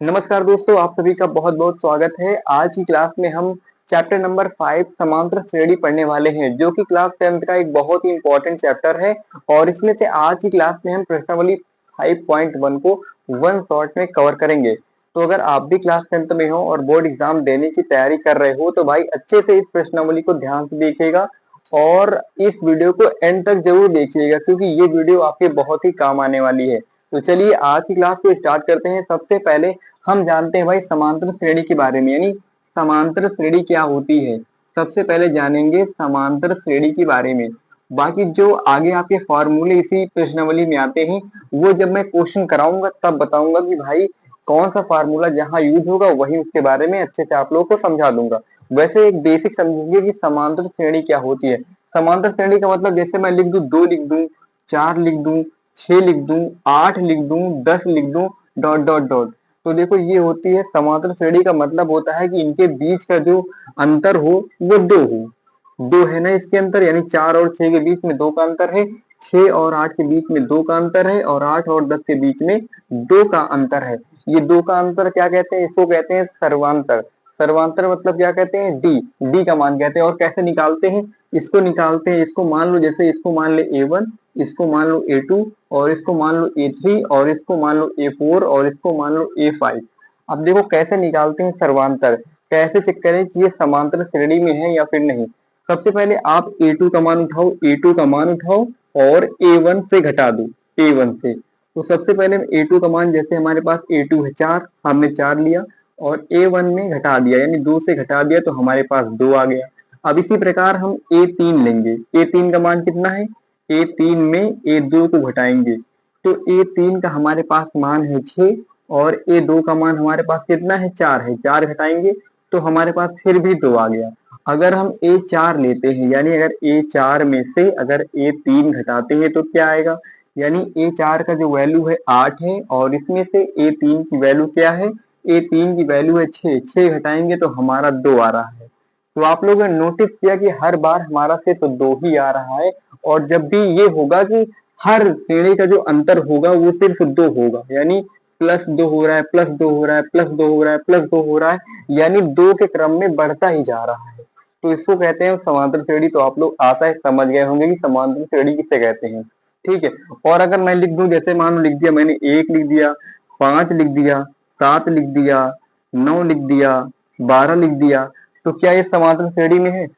नमस्कार दोस्तों, आप सभी का बहुत बहुत स्वागत है। आज की क्लास में हम चैप्टर नंबर 5 समांतर श्रेणी पढ़ने वाले हैं, जो कि क्लास 10th का एक बहुत ही इंपॉर्टेंट चैप्टर है। और इसमें से आज की क्लास में हम प्रश्नावली 5.1 को वन शॉट में कवर करेंगे। तो अगर आप भी क्लास 10th में हो और बोर्ड एग्जाम देने की तैयारी कर रहे हो तो भाई अच्छे से इस प्रश्नावली को ध्यान से देखिएगा और इस वीडियो को एंड तक जरूर देखिएगा, क्योंकि ये वीडियो आपके बहुत ही काम आने वाली है। तो चलिए आज की क्लास को स्टार्ट करते हैं। सबसे पहले हम जानते हैं भाई समांतर श्रेणी के बारे में, यानी समांतर श्रेणी क्या होती है। सबसे पहले जानेंगे समांतर श्रेणी के बारे में। बाकी जो आगे आपके फॉर्मूले इसी प्रश्नावली में आते हैं वो जब मैं क्वेश्चन कराऊंगा तब बताऊंगा कि भाई कौन सा फार्मूला जहां यूज होगा वही उसके बारे में अच्छे से आप लोगों को समझा दूंगा। वैसे एक बेसिक समझेंगे कि समांतर श्रेणी क्या होती है। समांतर श्रेणी का मतलब जैसे मैं लिख दूं 2 लिख दूं, 4 लिख दूं, 6 लिख दूं, 8 लिख दूं, 10 लिख दूं, डॉट डॉट डॉट। तो देखो ये होती है समांतर श्रेणी का मतलब होता है कि इनके बीच का जो अंतर हो वो 2 हो। 2 है ना इसके अंतर, यानी 4 और 6 के बीच में 2 का अंतर है, 6 और 8 के बीच में 2 का अंतर है और 8 और 10 के बीच में 2 का अंतर है। ये 2 का अंतर क्या कहते हैं? इसको कहते हैं सर्वांतर। सर्वांतर मतलब क्या कहते हैं? डी का मान कहते हैं। और कैसे निकालते हैं? इसको निकालते हैं, इसको मान लो, जैसे इसको मान ले A1, इसको मान लो A2 और इसको मान लो A3 और इसको मान लो A4 और इसको मान लो A5। अब देखो कैसे निकालते हैं सर्वांतर, कैसे चेक करें कि ये समांतर श्रेणी में है या फिर नहीं। सबसे पहले आप A2 का मान उठाओ, A2 का मान उठाओ और A1 से घटा दो, A1 से। तो सबसे पहले A2 का मान, जैसे हमारे पास A2 है 4, हमने 4 लिया और A1 में घटा दिया, यानी 2 से घटा दिया तो हमारे पास 2 आ गया। अब इसी प्रकार हम A3 लेंगे। A3 का मान कितना है? A3 में A2 को घटाएंगे तो A3 का हमारे पास मान है 6 और A2 का मान हमारे पास कितना है? 4 है। 4 घटाएंगे तो हमारे पास फिर भी 2 आ गया। अगर हम A4 लेते हैं, यानी अगर A4 में से अगर A3 घटाते हैं तो क्या आएगा? यानी A4 का जो वैल्यू है 8 है और इसमें से A3 की वैल्यू क्या है? A3 की वैल्यू है 6। 6 घटाएंगे तो हमारा 2 आ रहा है। तो आप लोगों ने नोटिस किया कि हर बार हमारा सिर्फ 2 ही आ रहा है। और जब भी ये होगा कि हर श्रेणी का जो अंतर होगा वो सिर्फ 2 होगा, यानी +2 हो रहा है, +2 हो रहा है, +2 हो रहा है, +2 हो रहा है, यानी 2 के क्रम में बढ़ता ही जा रहा है। तो इसको कहते हैं समांतर श्रेणी। तो आप लोग आशा है समझ गए होंगे कि समांतर श्रेणी किसे कहते हैं। ठीक है। और अगर मैं लिख दूं, जैसे मान लो लिख दिया मैंने 1 लिख दिया, 5 लिख दिया, 7 लिख दिया, 9 लिख दिया, 12 लिख दिया, तो क्या ये समांतर श्रेणी में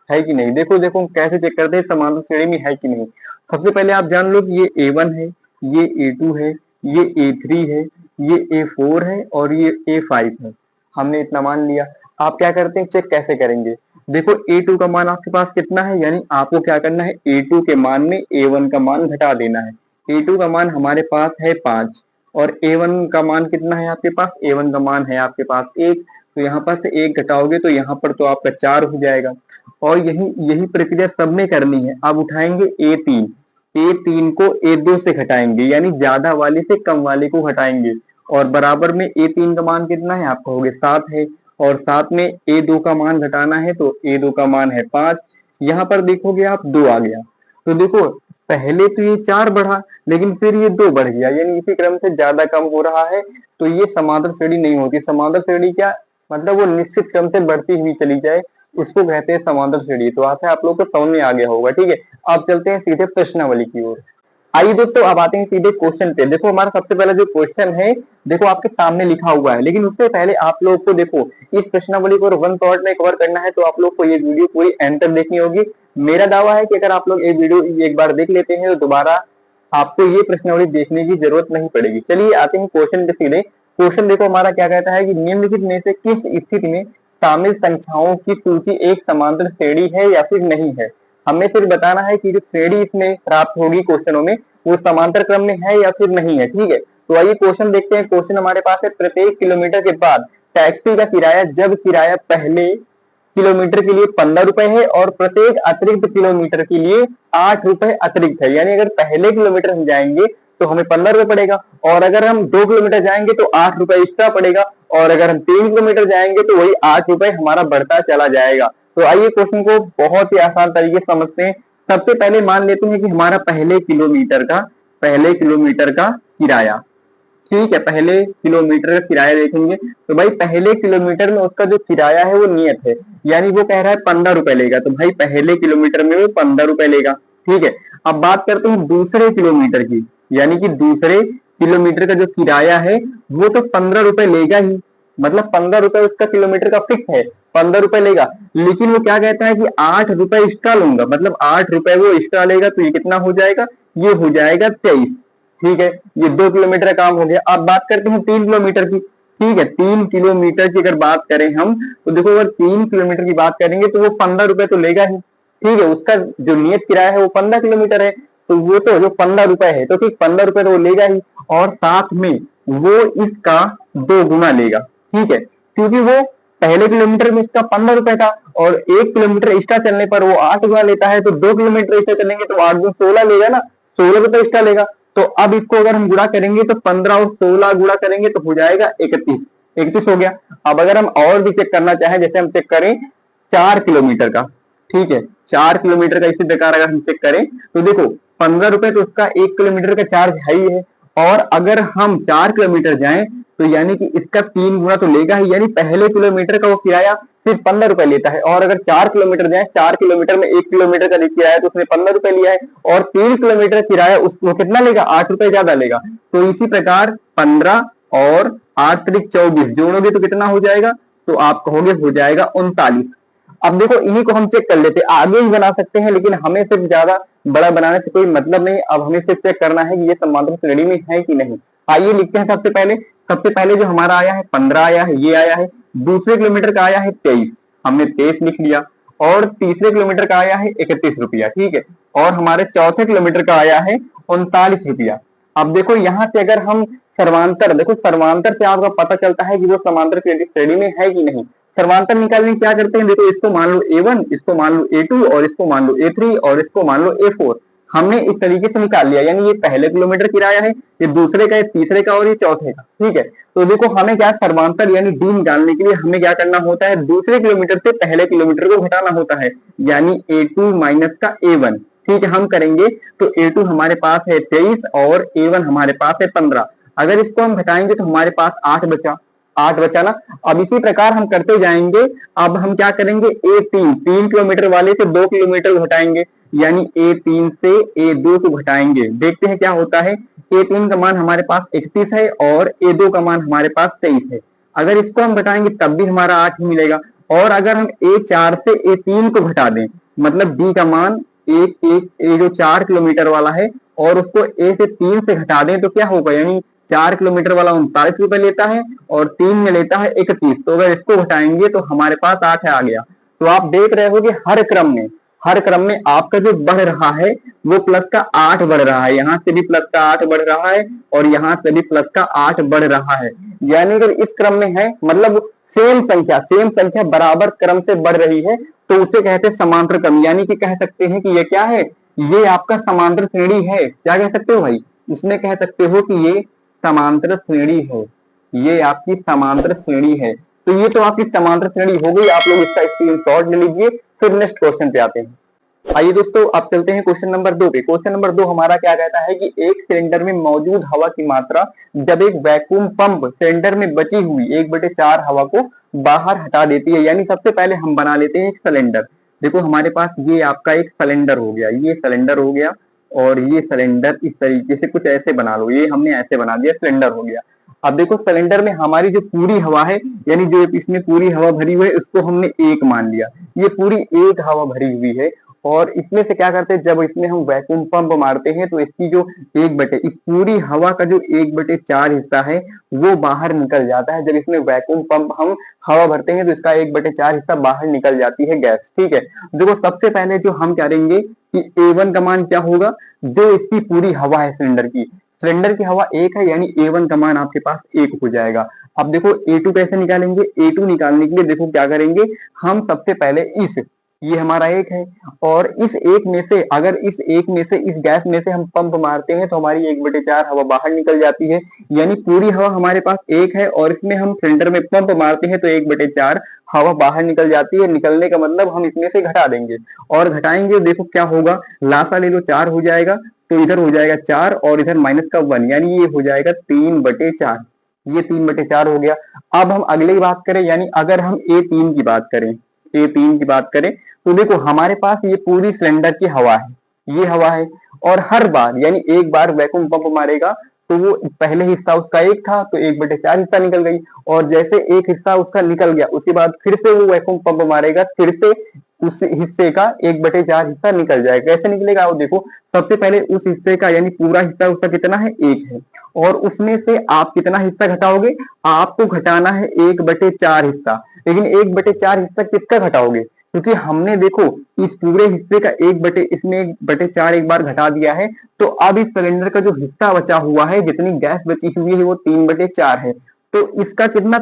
है कि नहीं? देखो देखो कैसे चेक करते हैं समांतर श्रेणी में है कि नहीं। सबसे पहले आप जान लो कि ये A1 है, ये A2 है, ये A3 है, ये A4 है और ये A5 है। हमने इतना मान लिया। आप क्या करते हैं, चेक कैसे करेंगे? देखो A2 का मान आपके पास कितना है, यानी आपको क्या करना है, A2 के मान में A1 का मान घटा देना है। A2 का मान हमारे पास है 5 और A1 का मान कितना है आपके पास? A1 का मान है आपके पास 1। तो यहाँ पर से 1 घटाओगे तो यहाँ पर तो आपका 4 हो जाएगा। और यही यही प्रक्रिया सब में करनी है। अब उठाएंगे A3, A3 को A2 से घटाएंगे, यानी ज्यादा वाले से कम वाले को घटाएंगे और बराबर में A3 का मान कितना है? आप कहोगे 7 है और 7 में A2 का मान घटाना है तो A2 का मान है 5। यहाँ पर देखोगे आप 2 आ गया। तो देखो पहले तो ये 4 बढ़ा लेकिन फिर ये 2 बढ़ गया, यानी इसी क्रम से ज्यादा कम हो रहा है। तो ये समांतर श्रेणी नहीं होती। समांतर श्रेणी क्या मतलब? वो निश्चित क्रम से बढ़ती हुई चली जाए, उसको कहते हैं समांतर श्रेणी। तो आशा है आप लोग को समझ में आ गया होगा। ठीक है, अब चलते हैं सीधे प्रश्नावली की ओर। आइए दोस्तों, अब आते हैं सीधे क्वेश्चन पे। देखो हमारा सबसे पहला जो क्वेश्चन है, देखो आपके सामने लिखा हुआ है, लेकिन उससे पहले आप लोग को देखो इस प्रश्नावली को वन शॉट में कवर करना है तो आप लोग को ये वीडियो पूरी एंड तक देखनी होगी। मेरा दावा है कि अगर आप लोग ये वीडियो एक बार देख लेते हैं तो दोबारा आपको ये प्रश्नावली देखने की जरूरत नहीं पड़ेगी। चलिए आते हैं क्वेश्चन पे सीधे। क्वेश्चन देखो हमारा क्या कहता है कि निम्नलिखित में से किस स्थिति में शामिल संख्याओं की सूची एक समांतर श्रेणी है या फिर नहीं है। हमें सिर्फ बताना है कि जो श्रेणी इसमें प्राप्त होगी क्वेश्चनों में वो समांतर क्रम में है या फिर नहीं है। ठीक है, तो आइए क्वेश्चन देखते हैं। क्वेश्चन हमारे पास है, प्रत्येक किलोमीटर के बाद टैक्सी का किराया, जब किराया पहले किलोमीटर के लिए 15 रुपए है और प्रत्येक अतिरिक्त किलोमीटर के लिए 8 रुपए अतिरिक्त है, यानी अगर पहले किलोमीटर हम जाएंगे तो हमें 15 रुपए पड़ेगा और अगर हम 2 किलोमीटर जाएंगे तो 8 रुपए एक्स्ट्रा पड़ेगा और अगर हम 3 किलोमीटर जाएंगे तो वही 8 रुपए हमारा बढ़ता चला जाएगा। तो आइए क्वेश्चन को बहुत ही आसान तरीके से समझते हैं। सबसे पहले मान लेते हैं कि हमारा पहले किलोमीटर का किराया ठीक है, पहले किलोमीटर का किराया देखेंगे तो भाई पहले किलोमीटर में उसका जो किराया है वो नियत है, यानी वो कह रहा है 15 रुपए लेगा, तो भाई पहले किलोमीटर में वो 15 रुपए लेगा। ठीक है, अब बात करते हैं दूसरे किलोमीटर की, यानी कि दूसरे किलोमीटर का जो किराया है वो तो 15 रुपए लेगा ही, मतलब 15 रुपए उसका किलोमीटर का फिक्स है, 15 रुपए लेगा। लेकिन वो क्या कहता है कि 8 रुपए एक्स्ट्रा लूंगा, मतलब 8 रुपए वो एक्स्ट्रा लेगा, तो ये कितना हो जाएगा, ये हो जाएगा 23। ठीक है, ये 2 किलोमीटर का काम हो गया। अब बात करते हैं 3 किलोमीटर की। ठीक है, 3 किलोमीटर की अगर बात करें हम, तो देखो अगर 3 किलोमीटर की बात करेंगे तो वो 15 रुपए तो लेगा ही। ठीक है, उसका जो नियत किराया है वो 15 किलोमीटर है, तो वो तो जो 15 रुपए है तो ठीक 15 रुपए तो वो लेगा ही, और साथ में वो इसका 2 गुना लेगा। ठीक है, क्योंकि वो पहले किलोमीटर में इसका 15 रुपए था, और 1 किलोमीटर एक्स्ट्रा चलने पर वो 8 गुना लेता है, तो 2 किलोमीटर एक्स्ट्रा चलेंगे तो 8 गुना 16 लेगा ना, 16 रुपए एक्स्ट्रा लेगा। तो अब इसको अगर हम गुणा करेंगे तो 15 और 16 गुणा करेंगे तो हो जाएगा 31। 31 हो गया। अब अगर हम और भी चेक करना चाहें, जैसे हम चेक करें 4 किलोमीटर का। ठीक है, 4 किलोमीटर का इसी प्रकार अगर हम चेक करें तो देखो 15 रुपए तो उसका 1 किलोमीटर का चार्ज है ही है, और अगर हम 4 किलोमीटर जाएं तो यानी कि इसका 3 गुना तो लेगा ही, यानी पहले किलोमीटर का वो किराया सिर्फ 15 रुपए लेता है, और अगर 4 किलोमीटर जाए, 4 किलोमीटर में 1 किलोमीटर का किराया है तो उसने 15 रुपए लिया है, और 3 किलोमीटर किराया उसको कितना लेगा, 8 रुपए ज्यादा लेगा। तो इसी प्रकार 15 और 8 × 24 जोड़ोगे तो कितना हो जाएगा, तो आप कहोगे हो जाएगा 39। अब देखो इन्हीं को हम चेक कर लेते, आगे ही बना सकते हैं, लेकिन हमें सिर्फ ज्यादा बड़ा बनाने से कोई मतलब नहीं। अब हमें सिर्फ चेक करना है कि ये समांतर श्रेणी में है कि नहीं। आइए लिखते हैं सबसे पहले जो हमारा आया है 15 आया है, ये आया है। दूसरे किलोमीटर का आया है 23, हमने 23 लिख लिया। और तीसरे किलोमीटर का आया है 31 रुपया। ठीक है, और हमारे चौथे किलोमीटर का आया है 39 रुपया। अब देखो यहाँ से अगर हम सर्वांतर, देखो सर्वांतर से आपका पता चलता है कि वो समांतर श्रेणी में है कि नहीं। सर्वांतर निकालने क्या करते हैं, देखो इसको मान लो A1, इसको मान लो A2, और इसको मान लो A3, और इसको मान लो A4। हमने इस तरीके से निकाल लिया, यानी ये पहले किलोमीटर किराया है, ये दूसरे का, ये तीसरे का, और ये चौथे का। ठीक है, तो देखो हमें क्या सर्वांतर यानी डी निकालने के लिए हमें क्या करना होता है, दूसरे किलोमीटर से पहले किलोमीटर को घटाना होता है, यानी A2 माइनस का A1। ठीक है, हम करेंगे तो A2 हमारे पास है 23 और A1 हमारे पास है 15। अगर इसको हम घटाएंगे तो हमारे पास 8 बचा, 8 बचा ना। अब इसी प्रकार हम करते जाएंगे। अब हम क्या करेंगे, A3, 3 किलोमीटर वाले से 2 किलोमीटर घटाएंगे, यानी A3 से A2 को घटाएंगे। देखते हैं क्या होता है। A3 का मान हमारे पास 31 है और A2 का मान हमारे पास 23 है। अगर इसको हम घटाएंगे तब भी हमारा 8 ही मिलेगा। और अगर हम A4 से A3 को घटा दें, मतलब D का मान एक जो 4 किलोमीटर वाला है, और उसको A से 3 से घटा दें तो क्या होगा, यानी 4 किलोमीटर वाला 39 रुपए लेता है और 3 में लेता है 31। तो अगर इसको घटाएंगे तो हमारे पास 8 आ गया। तो आप देख रहे हो कि हर क्रम में आपका जो बढ़ रहा है वो प्लस का 8 बढ़ रहा है, यहाँ से भी प्लस का 8 बढ़ रहा है, और यहाँ से भी प्लस का 8 बढ़ रहा है। यानी अगर इस क्रम में है, मतलब सेम संख्या बराबर क्रम से बढ़ रही है, तो उसे कहते हैं समांतर क्रम। यानी कि कह सकते हैं कि ये क्या है, ये आपका समांतर श्रेणी है। क्या कह सकते हो भाई, इसमें कह सकते हो कि ये समांतर श्रेणी है, ये आपकी समांतर श्रेणी है। तो ये तो आपकी समांतर श्रेणी हो गई, आप लोग इसका स्क्रीनशॉट ले लीजिए। फिर नेक्स्ट क्वेश्चन पे आते हैं। आइए दोस्तों, अब चलते हैं क्वेश्चन नंबर 2 पे। क्वेश्चन नंबर 2 हमारा क्या कहता है कि एक सिलेंडर में मौजूद हवा की मात्रा जब एक वैक्यूम पंप सिलेंडर में बची हुई 1/4 हवा को बाहर हटा देती है। यानी सबसे पहले हम बना लेते हैं एक सिलेंडर। देखो हमारे पास ये आपका एक सिलेंडर हो गया, ये सिलेंडर हो गया, और ये सिलेंडर इस तरीके से कुछ ऐसे बना लो। ये हमने ऐसे बना दिया, सिलेंडर हो गया। अब देखो सिलेंडर में हमारी जो पूरी हवा है, यानी जो इसमें पूरी हवा भरी हुई है, उसको हमने 1 मान लिया। ये पूरी 1 हवा भरी हुई है, और इसमें से क्या करते हैं, जब इसमें हम वैक्यूम पंप मारते हैं तो इसकी जो इस पूरी हवा का जो 1/4 हिस्सा है वो बाहर निकल जाता है। जब इसमें वैक्यूम पंप हम हवा भरते हैं तो इसका 1/4 हिस्सा बाहर निकल जाती है गैस। ठीक है, देखो सबसे पहले जो हम करेंगे कि A1 का मान क्या होगा, जो इसकी पूरी हवा है सिलेंडर की हवा 1 है, यानी A1 का मान आपके पास 1 हो जाएगा। अब देखो A2 कैसे निकालेंगे, A2 निकालने के लिए देखो क्या करेंगे, हम सबसे पहले ये हमारा एक है। और इस एक में से अगर इस एक में से इस गैस में से हम पंप मारते हैं तो हमारी 1/4 हवा बाहर निकल जाती है। यानी पूरी हवा हमारे पास एक है और इसमें हम सिलेंडर में पंप मारते हैं तो 1/4 हवा बाहर निकल जाती है। निकलने का मतलब हम इसमें से घटा देंगे और घटाएंगे, देखो क्या होगा, लासा ले लो 4 हो जाएगा, तो इधर हो जाएगा 4 और इधर माइनस का 1, यानी ये हो जाएगा 3/4। ये 3/4 हो गया। अब हम अगली बात करें, यानी अगर हम A3 की बात करें, A3 की बात करें तो देखो हमारे पास ये पूरी सिलेंडर की हवा है, ये हवा है। और हर बार यानी एक बार वैक्यूम पंप मारेगा तो वो पहले हिस्सा उसका एक था तो 1/4 हिस्सा निकल गई, और जैसे एक हिस्सा उसका निकल गया उसके बाद फिर से वो वैक्यूम पंप मारेगा, फिर से उस हिस्से का 1/4 हिस्सा निकल जाएगा। कैसे निकलेगा वो देखो, सबसे पहले उस हिस्से का यानी पूरा हिस्सा उसका कितना है, एक है, और उसमें से आप कितना हिस्सा घटाओगे, आपको घटाना है 1/4 हिस्सा। लेकिन 1/4 हिस्सा किसका घटाओगे, क्योंकि हमने देखो इस पूरे हिस्से का इसमें 1/4 एक बार घटा दिया है, तो अब इस सिलेंडर का जो हिस्सा बचा हुआ है, जितनी गैस बची हुई है वो 3/4 है। तो इसका कितना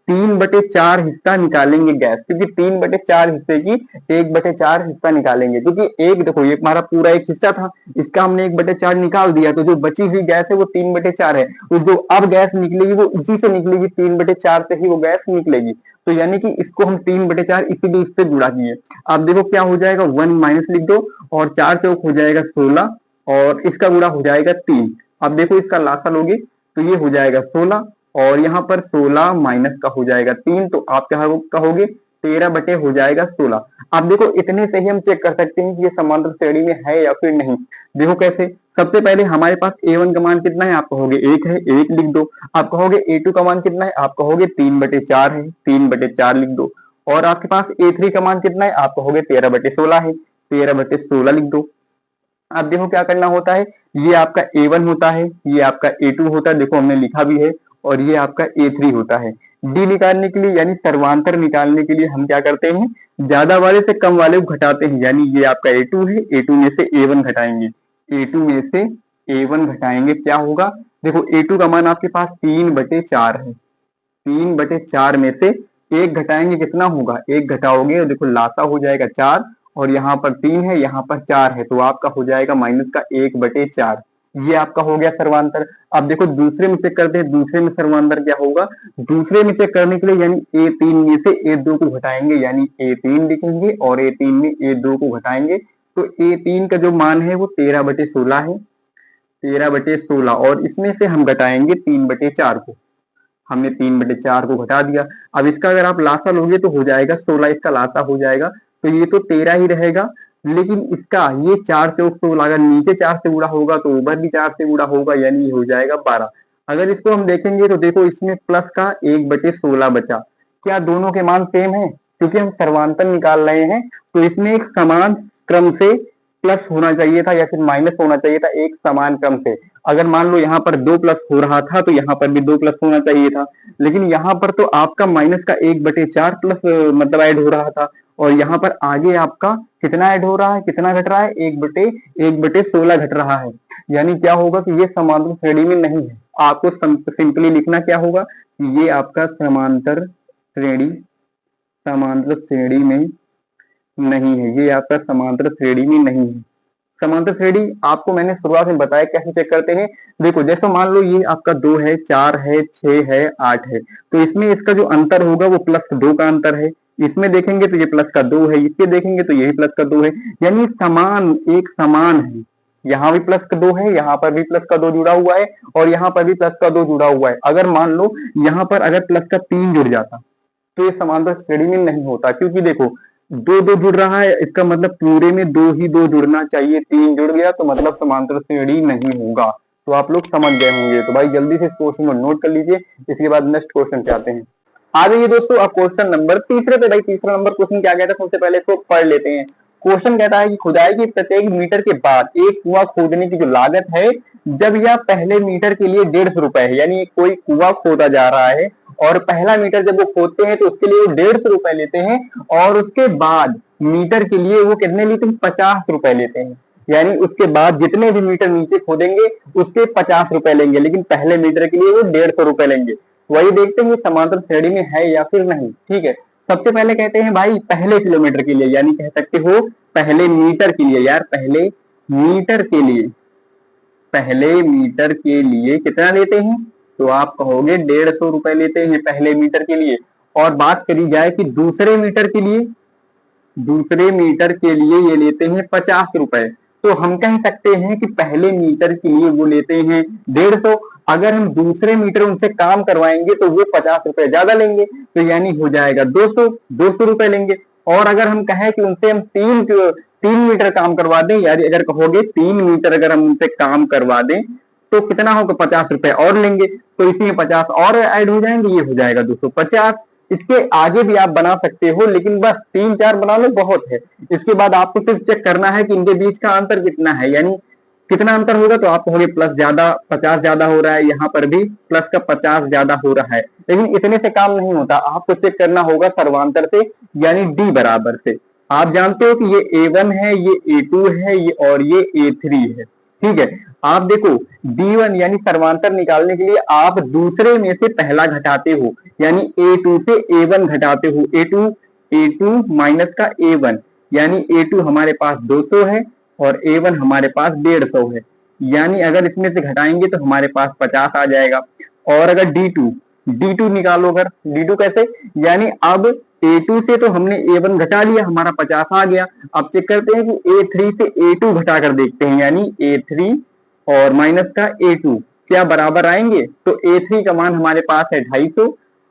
3/4 हिस्सा निकालेंगे गैस, क्योंकि 3/4 हिस्से की 1/4 हिस्सा निकालेंगे, क्योंकि एक देखो ये हमारा पूरा एक हिस्सा था, इसका हमने 1/4 निकाल दिया, तो जो बची हुई गैस है वो 3/4 है। तो जो अब गैस निकलेगी वो इसी से निकलेगी, 3/4 से ही वो गैस निकलेगी। तो यानी कि इसको हम 3/4 इसीलिए इससे गुणा किए। अब देखो क्या हो जाएगा, 1 माइनस लिख दो और 4 चौक हो जाएगा 16 और इसका गुणा हो जाएगा 3। अब देखो इसका लासा लोगे तो ये हो जाएगा 16 और यहाँ पर 16 माइनस का हो जाएगा 3, तो आप क्या कहोगे 13 बटे हो जाएगा 16। अब देखो इतने से ही हम चेक कर सकते हैं कि ये समांतर श्रेणी में है या फिर नहीं। देखो कैसे, सबसे पहले हमारे पास A1 का मान कितना है, आप कहोगे 1 है, 1 लिख दो। आप कहोगे A2 का मान कितना है, आप कहोगे 3/4 है, 3/4 लिख दो। और आपके पास A3 का मान कितना है, आप कहोगे 13/16 है, 13/16 लिख दो। अब देखो क्या करना होता है, ये आपका A1 होता है, ये आपका A2 होता है, देखो हमने लिखा भी है, और ये आपका A3 होता है। डी निकालने के लिए यानी सर्वांतर निकालने के लिए हम क्या करते हैं, ज्यादा वाले से कम वाले को घटाते हैं, यानी ये आपका A2 है, A2 में से A1 घटाएंगे, A2 में से A1 घटाएंगे, क्या होगा, देखो A2 का मान आपके पास 3/4 है, 3/4 में से एक घटाएंगे कितना होगा, एक घटाओगे देखो लासा हो जाएगा 4 और यहाँ पर 3 है, यहाँ पर 4 है, तो आपका हो जाएगा माइनस का 1/4। ये आपका हो गया सर्वांतर। अब देखो दूसरे में चेक करते हैं, दूसरे में सर्वांतर क्या होगा, दूसरे में चेक करने के लिए यानी A3 में से A2 को घटाएंगे, यानी A3 लिखेंगे और A3 में A2 को घटाएंगे, तो A3 का जो मान है वो 13/16 है, 13/16, और इसमें से हम घटाएंगे 3/4 को, हमने 3/4 को घटा दिया। अब इसका अगर आप लासा लोगे तो हो जाएगा 16, इसका लासा हो जाएगा, तो ये तो 13 ही रहेगा, लेकिन इसका ये 4 चौक 16, अगर नीचे 4 से गुणा होगा तो ऊपर भी 4 से गुणा होगा, यानी ये हो जाएगा 12। अगर इसको हम देखेंगे तो देखो इसमें प्लस का 1/16 बचा, क्या दोनों के मान सेम है, क्योंकि हम सर्वांतर निकाल रहे हैं, तो इसमें एक समान क्रम से प्लस होना चाहिए था या फिर माइनस होना चाहिए था, एक समान क्रम से। अगर मान लो यहाँ पर 2 प्लस हो रहा था तो यहाँ पर भी 2 प्लस होना चाहिए था, लेकिन यहाँ पर तो आपका माइनस का 1/4 प्लस मतलब ऐड हो रहा था, और यहाँ पर आगे आपका कितना ऐड हो रहा है, कितना घट रहा है, 1/16 घट रहा है। यानी क्या होगा कि ये समांतर श्रेणी में नहीं है। आपको सिंपली लिखना क्या होगा, ये आपका समांतर श्रेणी में नहीं है, ये आपका समांतर श्रेणी में नहीं है। समांतर श्रेणी आपको मैंने शुरुआत में बताया कैसे चेक करते हैं। देखो जैसे मान लो ये आपका 2 है, 4 है, 6 है, 8 है, तो इसमें इसका जो अंतर होगा वो +2 का अंतर है। इसमें देखेंगे तो ये प्लस का 2 है, इसके देखेंगे तो ये भी +2 है, यानी समान एक समान है। यहाँ भी +2 है, यहाँ पर भी +2 जुड़ा हुआ है, और यहाँ पर भी +2 जुड़ा हुआ है। अगर मान लो यहाँ पर अगर +3 जुड़ जाता तो ये समांतर श्रेणी में नहीं होता, क्योंकि देखो 2 जुड़ रहा है, इसका मतलब पूरे में 2 ही 2 जुड़ना चाहिए, 3 जुड़ गया तो मतलब समांतर श्रेणी नहीं होगा। तो आप लोग समझ गए होंगे, तो भाई जल्दी से इस क्वेश्चन को नोट कर लीजिए, इसके बाद नेक्स्ट क्वेश्चन पे आते हैं। आ जाइए दोस्तों अब क्वेश्चन नंबर तीसरे पे। भाई तीसरा नंबर क्वेश्चन क्या कहता है, सबसे पहले इसको पढ़ लेते हैं। क्वेश्चन कहता है कि खुदाई की प्रत्येक मीटर के बाद एक कुआं खोदने की जो लागत है, जब यह पहले मीटर के लिए 150 रुपए है, यानी कोई कुआं खोदा जा रहा है और पहला मीटर जब वो खोदते हैं तो उसके लिए वो 150 रुपए लेते हैं, और उसके बाद मीटर के लिए वो कितने लेते हैं, 50 रुपए लेते हैं। यानी उसके बाद जितने भी मीटर नीचे खोदेंगे उसके 50 रुपए लेंगे, लेकिन पहले मीटर के लिए वो 150 रुपए लेंगे। वही देखते हैं समांतर श्रेणी में है या फिर नहीं। ठीक है, सबसे पहले कहते हैं भाई पहले किलोमीटर के लिए, यानी कह सकते हो पहले मीटर के लिए, यार पहले मीटर के लिए, पहले मीटर के लिए कितना लेते हैं, तो आप कहोगे 150 रुपए लेते हैं पहले मीटर के लिए। और बात करी जाए कि दूसरे मीटर के लिए, दूसरे मीटर के लिए ये लेते हैं 50 रुपए। तो हम कह सकते हैं कि पहले मीटर के लिए वो लेते हैं 150। अगर हम दूसरे मीटर उनसे काम करवाएंगे तो वो 50 रुपए ज्यादा लेंगे, तो यानी हो जाएगा 200 रुपए लेंगे। और अगर हम कहें कि उनसे हम 3 मीटर काम करवा दें, यानी अगर कहोगे 3 मीटर अगर हम उनसे काम करवा दें तो कितना होगा, 50 रुपए और लेंगे। तो इसी में 50 और ऐड हो जाएंगे, ये हो जाएगा 250। इसके आगे भी आप बना सकते हो, लेकिन बस 3-4 बना लो बहुत है। इसके बाद आपको सिर्फ चेक करना है कि इनके बीच का अंतर कितना है, यानी कितना अंतर होगा, तो आप कहोगे प्लस ज्यादा 50 ज्यादा हो रहा है, यहाँ पर भी प्लस का 50 ज्यादा हो रहा है। लेकिन इतने से काम नहीं होता, आपको चेक करना होगा सर्वांतर से, यानी डी बराबर से। आप जानते हो कि ये A1 है, ये A2 है, ये और ये A3 है, ठीक है। आप देखो D1 यानी सर्वांतर निकालने के लिए आप दूसरे में से पहला घटाते हो, यानी A2 से A1 घटाते हो, A2 माइनस का A1, यानी A2 हमारे पास 200 है और A1 हमारे पास 150 है। यानी अगर इसमें से घटाएंगे तो हमारे पास 50 आ जाएगा। और अगर D2 निकालो, अगर D2 कैसे, यानी अब A2 से तो हमने A1 घटा लिया, हमारा 50 आ गया। अब चेक करते हैं कि A3 से A2 घटा कर देखते हैं, यानी A3 और माइनस का A2 क्या बराबर आएंगे, तो A3 का मान हमारे पास है 250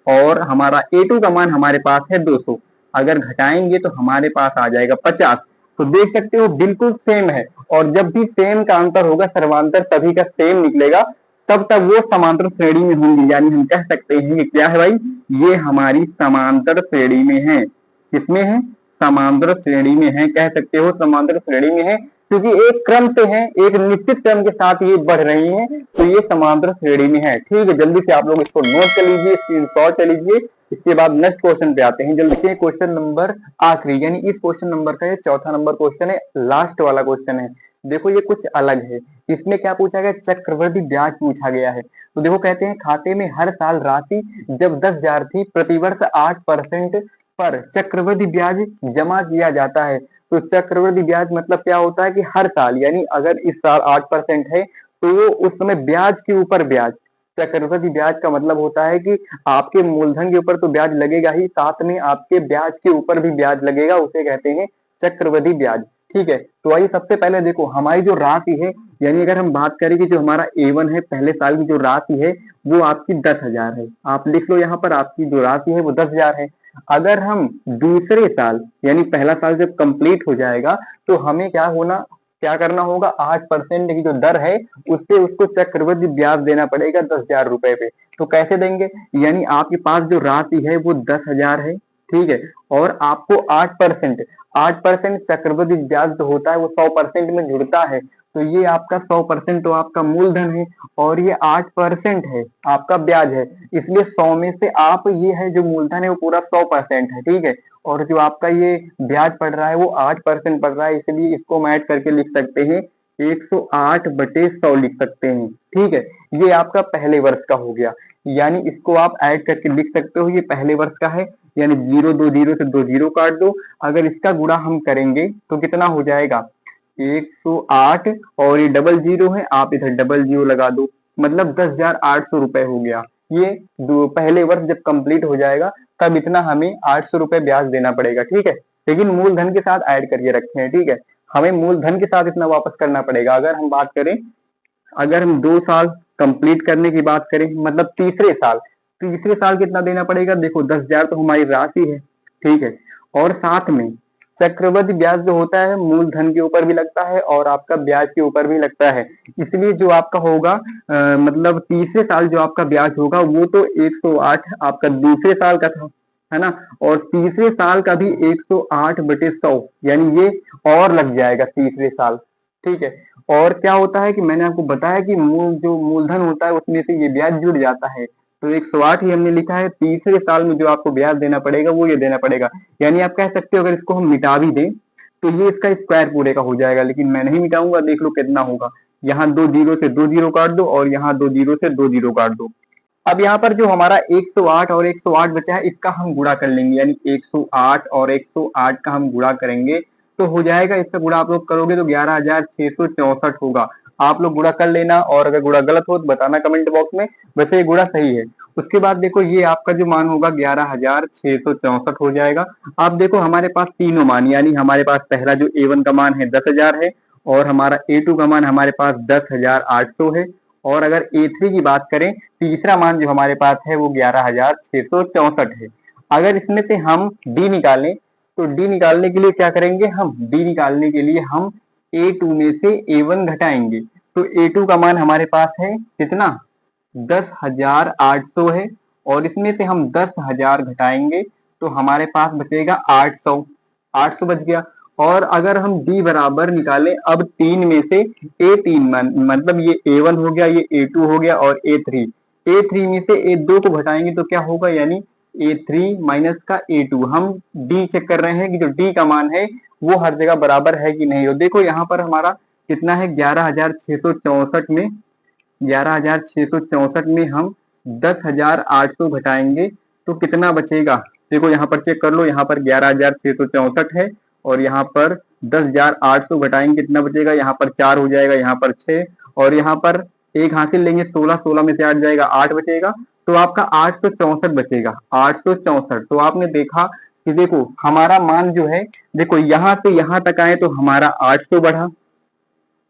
और हमारा A2 का मान हमारे पास है 200। अगर घटाएंगे तो हमारे पास आ जाएगा 50। तो देख सकते हो बिल्कुल सेम है, और जब भी सेम का अंतर होगा सर्वांतर तभी का सेम निकलेगा, तब तक वो समांतर श्रेणी में होंगी। यानी हम कह सकते हैं कि क्या है भाई, ये हमारी समांतर श्रेणी में है। किसमें है, समांतर श्रेणी में है, कह सकते हो समांतर श्रेणी में है, क्योंकि एक क्रम से है, एक निश्चित क्रम के साथ ये बढ़ रही है, तो ये समांतर श्रेणी में है। ठीक है, जल्दी से आप लोग इसको नोट कर लीजिए, स्क्रीनशॉट कर लीजिए। इसके बाद नेक्स्ट क्वेश्चन पे आते हैं। जल्दी से क्वेश्चन नंबर आखिरी, यानी इस क्वेश्चन नंबर का ये चौथा नंबर क्वेश्चन है, लास्ट वाला क्वेश्चन है। देखो ये कुछ अलग है, इसमें क्या पूछा गया, चक्रवृद्धि ब्याज पूछा गया है। तो देखो कहते हैं खाते में हर साल राशि जब 10,000 थी, प्रतिवर्ष 8% पर चक्रवृद्धि ब्याज जमा किया जाता है। तो चक्रवृद्धि ब्याज मतलब क्या होता है कि हर साल, यानी अगर इस साल 8% है तो वो उस समय ब्याज के ऊपर ब्याज, चक्रवृद्धि ब्याज का मतलब होता है कि आपके मूलधन के ऊपर तो ब्याज लगेगा ही, साथ में आपके ब्याज के ऊपर भी ब्याज लगेगा, उसे कहते हैं चक्रवृद्धि ब्याज। ठीक है, तो आइए सबसे पहले देखो हमारी जो राशि है, यानी अगर हम बात करें कि जो हमारा A1 है, पहले साल की जो राशि है वो आपकी 10,000 है। आप लिख लो यहाँ पर, आपकी जो राशि है वो 10,000 है। अगर हम दूसरे साल, यानी पहला साल जब कंप्लीट हो जाएगा तो हमें क्या करना होगा, 8% की जो दर है उससे उसको चक्रवृद्धि ब्याज देना पड़ेगा 10,000 रुपए पे। तो कैसे देंगे, यानी आपके पास जो राशि है वो 10,000 है, ठीक है, और आपको 8% चक्रवृद्धि ब्याज जो होता है वो 100% में जुड़ता है। तो ये आपका 100% तो आपका मूलधन है और ये 8% है आपका ब्याज है, इसलिए 100 में से आप ये है जो मूलधन है वो पूरा 100% है, ठीक है। और जो आपका ये ब्याज पड़ रहा है वो 8% पड़ रहा है, इसलिए इसको हम ऐड करके लिख सकते हैं 108/100 लिख सकते हैं, ठीक है। ये आपका पहले वर्ष का हो गया, यानी इसको आप ऐड करके लिख सकते हो, ये पहले वर्ष का है, यानी 0 2 0 से 2 0 काट दो। अगर इसका गुणा हम करेंगे तो कितना हो जाएगा, 108, और ये डबल जीरो है, आप इधर डबल जीरो लगा दो, मतलब 10,800 रुपए हो गया। ये पहले वर्ष जब कंप्लीट हो जाएगा तब इतना हमें 800 रुपए ब्याज देना पड़ेगा, ठीक है। लेकिन मूलधन के साथ ऐड करके रखे हैं, ठीक है, हमें मूलधन के साथ इतना वापस करना पड़ेगा। अगर हम बात करें, अगर हम 2 साल कंप्लीट करने की बात करें, मतलब तीसरे साल कितना देना पड़ेगा, देखो 10,000 तो हमारी राशि है, ठीक है, और साथ में चक्रवृद्धि ब्याज जो होता है मूलधन के ऊपर भी लगता है और आपका ब्याज के ऊपर भी लगता है, इसलिए जो आपका होगा मतलब तीसरे साल जो आपका ब्याज होगा वो तो 108 आपका दूसरे साल का था, है ना, और तीसरे साल का भी 108/100, यानी ये और लग जाएगा तीसरे साल, ठीक है। और क्या होता है कि मैंने आपको बताया कि जो मूलधन होता है उसमें से ये ब्याज जुड़ जाता है, तो 108 ही हमने लिखा है, तीसरे साल में जो आपको ब्याज देना पड़ेगा वो ये देना पड़ेगा। यानी आप कह सकते हो अगर इसको हम मिटा भी दें तो ये इसका स्क्वायर पूरे का हो जाएगा, लेकिन मैं नहीं मिटाऊंगा, देख लो कितना होगा, यहाँ 2 0 से 2 0 काट दो और यहाँ 2 0 से 2 0 काट दो, अब यहाँ पर जो हमारा 108 और 108 बचा है इसका हम गुणा कर लेंगे, यानी 108 और 108 का हम गुणा करेंगे तो हो जाएगा, इसका गुणा आप लोग करोगे तो 11,664 होगा। आप लोग गुणा कर लेना और अगर गुणा गलत हो तो बताना कमेंट बॉक्स में, वैसे ये गुणा सही है। उसके बाद देखो ये आपका जो मान होगा 11,664 हो जाएगा। अब देखो हमारे पास तीनों मान, यानी हमारे पास पहला जो A1 का मान है 10,000 है, और हमारा A2 का मान हमारे पास 10,800 है, और अगर A3 की बात करें तीसरा मान जो हमारे पास है वो 11,664 है। अगर इसमें से हम D निकालें तो D निकालने के लिए क्या करेंगे, हम D निकालने के लिए हम A2 में से A1 घटाएंगे। तो A2 का मान हमारे पास है कितना, 10,800 है, और इसमें से हम 10,000 घटाएंगे तो हमारे पास बचेगा 800, 800 बच गया। और अगर हम D बराबर निकालें अब 3 में से A3 मतलब ये A1 हो गया, ये A2 हो गया और A3, A3 में से A2 को घटाएंगे तो क्या होगा, यानी A3 माइनस का A2। हम D चेक कर रहे हैं कि जो D का मान है वो हर जगह बराबर है कि नहीं। और देखो यहाँ पर हमारा कितना है, 11,664 में 11,664 में हम 10,800 घटाएंगे तो कितना बचेगा। देखो यहाँ पर चेक कर लो, यहाँ पर 11,664 है और यहाँ पर 10,800 घटाएंगे कितना बचेगा, यहाँ पर 4 हो जाएगा, यहाँ पर 6, और यहाँ पर एक हासिल लेंगे 16, 16 में से 8 जाएगा, 8 बचेगा, तो आपका 864 बचेगा, 864। तो आपने देखा कि देखो हमारा मान जो है, देखो यहाँ से यहाँ तक आए तो हमारा 800 बढ़ा,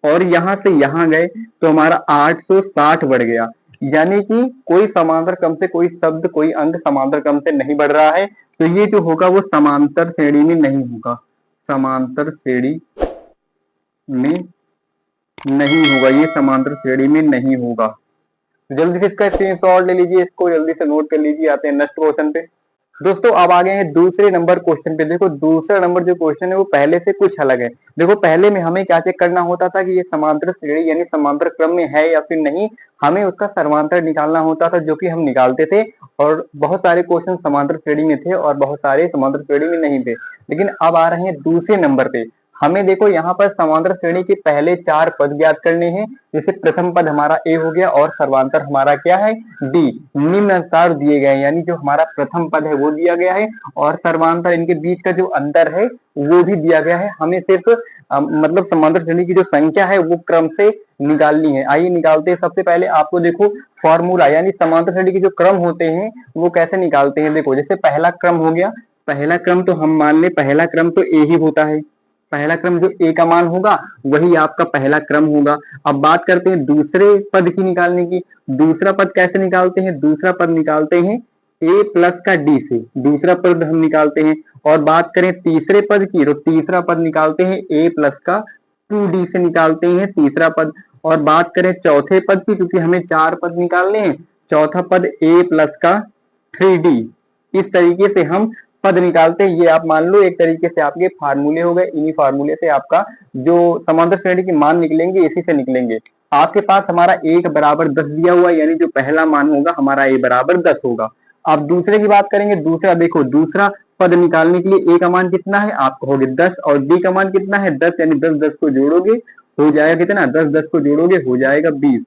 और यहां से यहां गए तो हमारा 860 बढ़ गया। यानी कि कोई समांतर क्रम से कोई शब्द कोई अंक समांतर क्रम से नहीं बढ़ रहा है, तो ये जो होगा वो समांतर श्रेणी में नहीं होगा, समांतर श्रेणी में नहीं होगा, ये समांतर श्रेणी में नहीं होगा। जल्दी से इसका स्क्रीनशॉट ले लीजिए, इसको जल्दी से नोट कर लीजिए। आते हैं नेक्स्ट क्वेश्चन पे। दोस्तों अब आ गए हैं दूसरे नंबर क्वेश्चन पे। देखो दूसरा नंबर जो क्वेश्चन है वो पहले से कुछ अलग है। देखो पहले में हमें क्या चेक करना होता था कि ये समांतर श्रेणी यानी समांतर क्रम में है या फिर नहीं, हमें उसका सर्वांतर निकालना होता था, जो कि हम निकालते थे, और बहुत सारे क्वेश्चन समांतर श्रेणी में थे और बहुत सारे समांतर श्रेणी में नहीं थे। लेकिन अब आ रहे हैं दूसरे नंबर पे। हमें देखो यहाँ पर समांतर श्रेणी के पहले 4 पद ज्ञात करने हैं। जैसे प्रथम पद हमारा A हो गया और सर्वांतर हमारा क्या है, D। निम्नानुसार दिए गए, यानी जो हमारा प्रथम पद है वो दिया गया है और सर्वांतर इनके बीच का जो अंतर है वो भी दिया गया है। हमें सिर्फ मतलब समांतर श्रेणी की जो संख्या है वो क्रम से निकालनी है। आइए निकालते हैं। सबसे पहले आपको देखो फॉर्मूला, यानी समांतर श्रेणी के जो क्रम होते हैं वो कैसे निकालते हैं। देखो जैसे पहला क्रम हो गया, पहला क्रम तो हम मान ले पहला क्रम तो A ही होता है, पहला क्रम जो A का मान होगा वही आपका पहला क्रम होगा। अब बात करते हैं दूसरे पद की निकालने की। दूसरा पद कैसे निकालते हैं, दूसरा पद निकालते हैं A प्लस का D से, दूसरा पद हम निकालते हैं। और बात करें तीसरे पद की तो तीसरा पद निकालते हैं A प्लस का 2D से निकालते हैं तीसरा पद। और बात करें चौथे पद की, क्योंकि हमें 4 पद निकालने हैं, चौथा पद A प्लस का 3D। इस तरीके से हम पद निकालते हैं। ये आप मान लो एक तरीके से आपके फार्मूले हो गए। इन्हीं फार्मूले से आपका जो समांतर श्रेणी के मान निकलेंगे इसी से निकलेंगे। आपके पास हमारा A बराबर 10 दिया हुआ है, यानी जो पहला मान होगा हमारा A बराबर 10 होगा। अब दूसरे की बात करेंगे। दूसरा देखो, दूसरा पद निकालने के लिए A का मान कितना है, आप कहोगे 10, और D का मान कितना है 10, यानी 10 10 को जोड़ोगे हो जाएगा कितना, 10 10 को जोड़ोगे हो जाएगा 20।